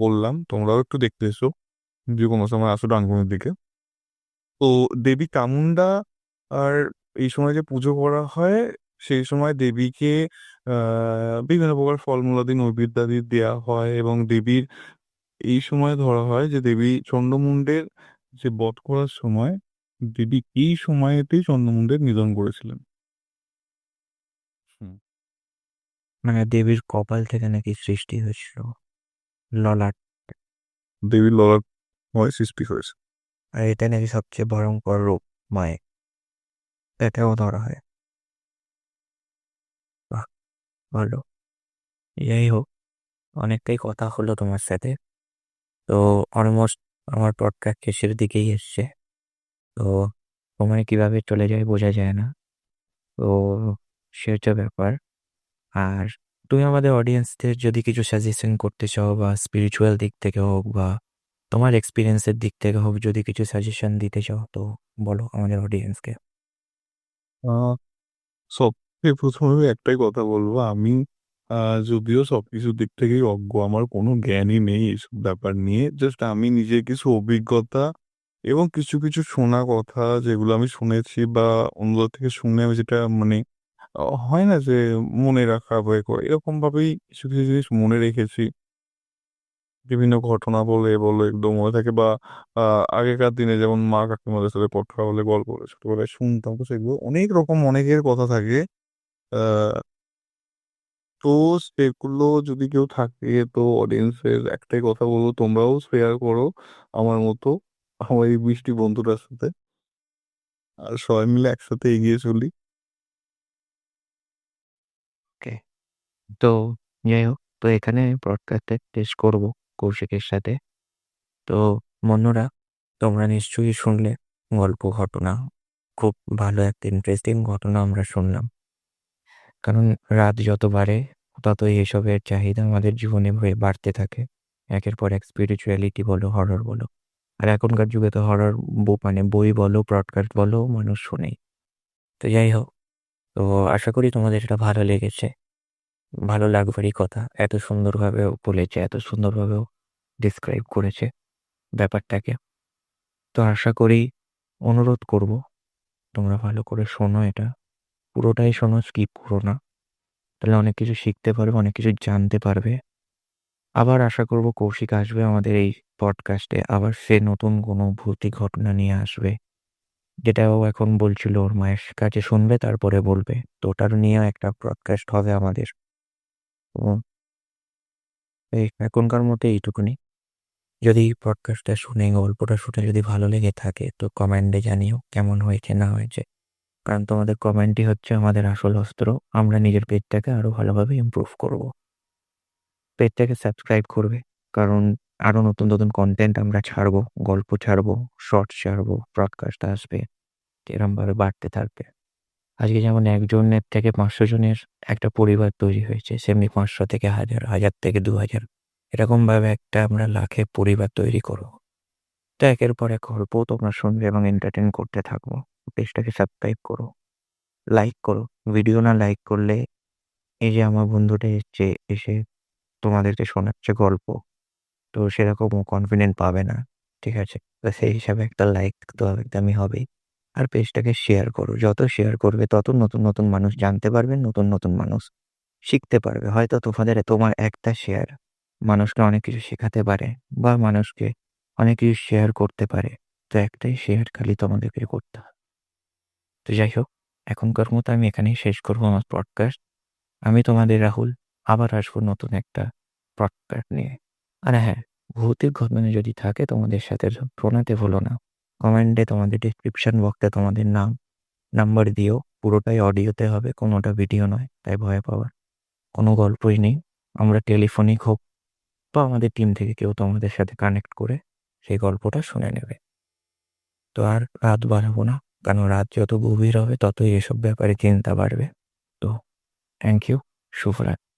বললাম তোমরাও একটু দেখতে এসো, যদি কোনো সময় আসো ডানকুনির দিকে। তো দেবী চামুণ্ডা আর এই সময় যে পুজো করা হয় সেই সময় দেবীকে বিভিন্ন প্রকার ফলমূলাদি নৈবেদ্যাদি দেওয়া হয়, এবং দেবীর এই সময় ধরা হয় যে দেবী চন্দ্রমুণ্ডের যে বধ করার সময় দেবী এই সময়তেই চন্দ্রমুণ্ডের নিধন করেছিলেন। হুম। মানে দেবীর কপাল থেকে নাকি সৃষ্টি হয়েছিল ললাট। দেবীর ললাট হয় সৃষ্টি হয়েছে। আর এটা নাকি সবচেয়ে ভয়ঙ্কর রূপ মায়ের, এটাও ধরা হয়। বাহ, ভালো। যাই হোক, অনেকটাই কথা হলো তোমার সাথে। তো অলমোস্ট আমার পডকাস্ট শেষের দিকেই এসছে। তো সময় কিভাবে চলে যায় বোঝা যায় না। তো সে হচ্ছে ব্যাপার। আর তুমি আমাদের অডিয়েন্সদের যদি কিছু সাজেশন করতে চাও, বা স্পিরিচুয়াল দিক থেকে হোক, বা তোমার এক্সপিরিয়েন্সের দিক থেকে হোক, যদি কিছু সাজেশন দিতে চাও তো বলো আমাদের অডিয়েন্সকে। আহ সবথেকে প্রথমে আমি একটাই কথা বলবো, আমি যদিও সবকিছুর দিক থেকেই অজ্ঞ, আমার কোনো জ্ঞানই নেই এইসব ব্যাপার নিয়ে, জাস্ট আমি নিজের কিছু অভিজ্ঞতা এবং কিছু কিছু শোনা কথা যেগুলো আমি শুনেছি বা অন্যদের থেকে শুনে আমি যেটা মানে হয় না যে মনে রাখা বয়ে করে, এরকম ভাবেই কিছু কিছু জিনিস মনে রেখেছি। বিভিন্ন ঘটনা বলে বলে একদম মনে থাকে, বা আগেকার দিনে যেমন মা কাকিমাদের সাথে কথা বলে গল্প বলে ছোটবেলায় শুনতাম, তো সেগুলো অনেক রকম অনেকের কথা থাকে। আহ তো সেগুলো যদি কেউ থাকে তো অডিয়েন্সের একটাই কথা বলবো, তোমরাও শেয়ার করো আমার মতো আমার এই মিষ্টি বন্ধুটার সাথে, আর সবাই মিলে একসাথে এগিয়ে চলি। ওকে, তো যাই হোক, তো এখানে ব্রডকাস্টে টেস্ট করব কৌশিকের সাথে। তো বন্ধুরা, তোমরা নিশ্চয়ই শুনলে গল্প ঘটনা, খুব ভালো একটা ইন্টারেস্টিং ঘটনা আমরা শুনলাম। কারণ রাত যত বাড়ে ততই এসবের চাহিদা আমাদের জীবনে বাড়তে থাকে। একের পর এক স্পিরিচুয়ালিটি বলো, হরর বলো। আর এখনকার যুগে তো হরর মানে বই বলো, ব্রডকাস্ট বলো, মানুষ শোনেই। তো যাই হোক, তো আশা করি তোমাদের এটা ভালো লেগেছে। ভালো লাগবারই কথা, এত সুন্দরভাবে বলেছে, এত সুন্দরভাবেও ডিসক্রাইব করেছে ব্যাপারটাকে। তো আশা করি, অনুরোধ করব তোমরা ভালো করে শোনো, এটা পুরোটাই শোনো, স্কিপ করো না। তাহলে অনেক কিছু শিখতে পারবে, অনেক কিছু জানতে পারবে। আবার আশা করব কৌশিক আসবে আমাদের এই পডকাস্টে, আবার সে নতুন কোনো ভৌতিক ঘটনা নিয়ে আসবে, যেটা ও এখন বলছিল ওর মায়ের কাছে শুনবে তারপরে বলবে। তো ওটার নিয়েও একটা পডকাস্ট হবে আমাদের। তো এই এখনকার মতো এইটুকুনি। যদি পডকাস্টটা শুনে, গল্পটা শুনে যদি ভালো লেগে থাকে তো কমেন্টে জানিও কেমন হয়েছে না হয়েছে। কারণ তোমাদের কমেন্টই হচ্ছে আমাদের আসল অস্ত্র। আমরা নিজের পেজটাকে আরো ভালোভাবে ইমপ্রুভ করব। পেজটাকে সাবস্ক্রাইব করবে, কারণ আরো নতুন নতুন কন্টেন্ট আমরা ছাড়বো, গল্প ছাড়বো, শর্টস ছাড়বো, ব্রডকাস্ট আসবে, এরমভাবে বাড়তে থাকবে। আজকে যেমন একজনের থেকে 500 জনের একটা পরিবার তৈরি হয়েছে, সেমনি 500 থেকে 1000, 1000 থেকে 2000, এরকম ভাবে একটা আমরা লাখে পরিবার তৈরি করবো। তো একের পর এক গল্প তোমরা শুনবে এবং এন্টারটেন করতে থাকবো। পেজটাকে সাবস্ক্রাইব করো, লাইক করো। ভিডিও না লাইক করলে, এই যে আমার বন্ধুটা এসছে, এসে তোমাদেরকে শোনাচ্ছে গল্প, তো সেরকম কনফিডেন্ট পাবে না। ঠিক আছে? তো সেই হিসাবে একটা লাইক তো একদমই হবেই। আর পেজটাকে শেয়ার করো, যত শেয়ার করবে তত নতুন নতুন মানুষ জানতে পারবে, নতুন নতুন মানুষ শিখতে পারবে। হয়তো তোমার একটা শেয়ার মানুষকে অনেক কিছু শেখাতে পারে, বা মানুষকে অনেক কিছু শেয়ার করতে পারে। তো একটাই শেয়ার খালি তোমাদেরকে করতে হবে। তো যাই হোক, এখনকার মতো আমি এখানেই শেষ করবো আমার পডকাস্ট। আমি তোমাদের রাহুল, আবার আসবো নতুন একটা পডকাস্ট নিয়ে। আর হ্যাঁ, ভৌতিক ঘটনা যদি থাকে তোমাদের সাথে শোনাতে ভুলো না। কমেন্টে তোমাদের ডিসক্রিপশন বক্সে তোমাদের নাম নাম্বার দিও। পুরোটাই অডিওতে হবে, কোনোটা ভিডিও নয়, তাই ভয় পাওয়ার কোনো গল্পই নেই। আমরা টেলিফোনিক হোক বা আমাদের টিম থেকে কেউ তোমাদের সাথে কানেক্ট করে সেই গল্পটা শুনে নেবে। তো আর রাত বাড়াবো না, কারণ রাত যত গভীর হবে ততই এসব ব্যাপারে চিন্তা বাড়বে। তো থ্যাংক ইউ, শুভরাত্রি।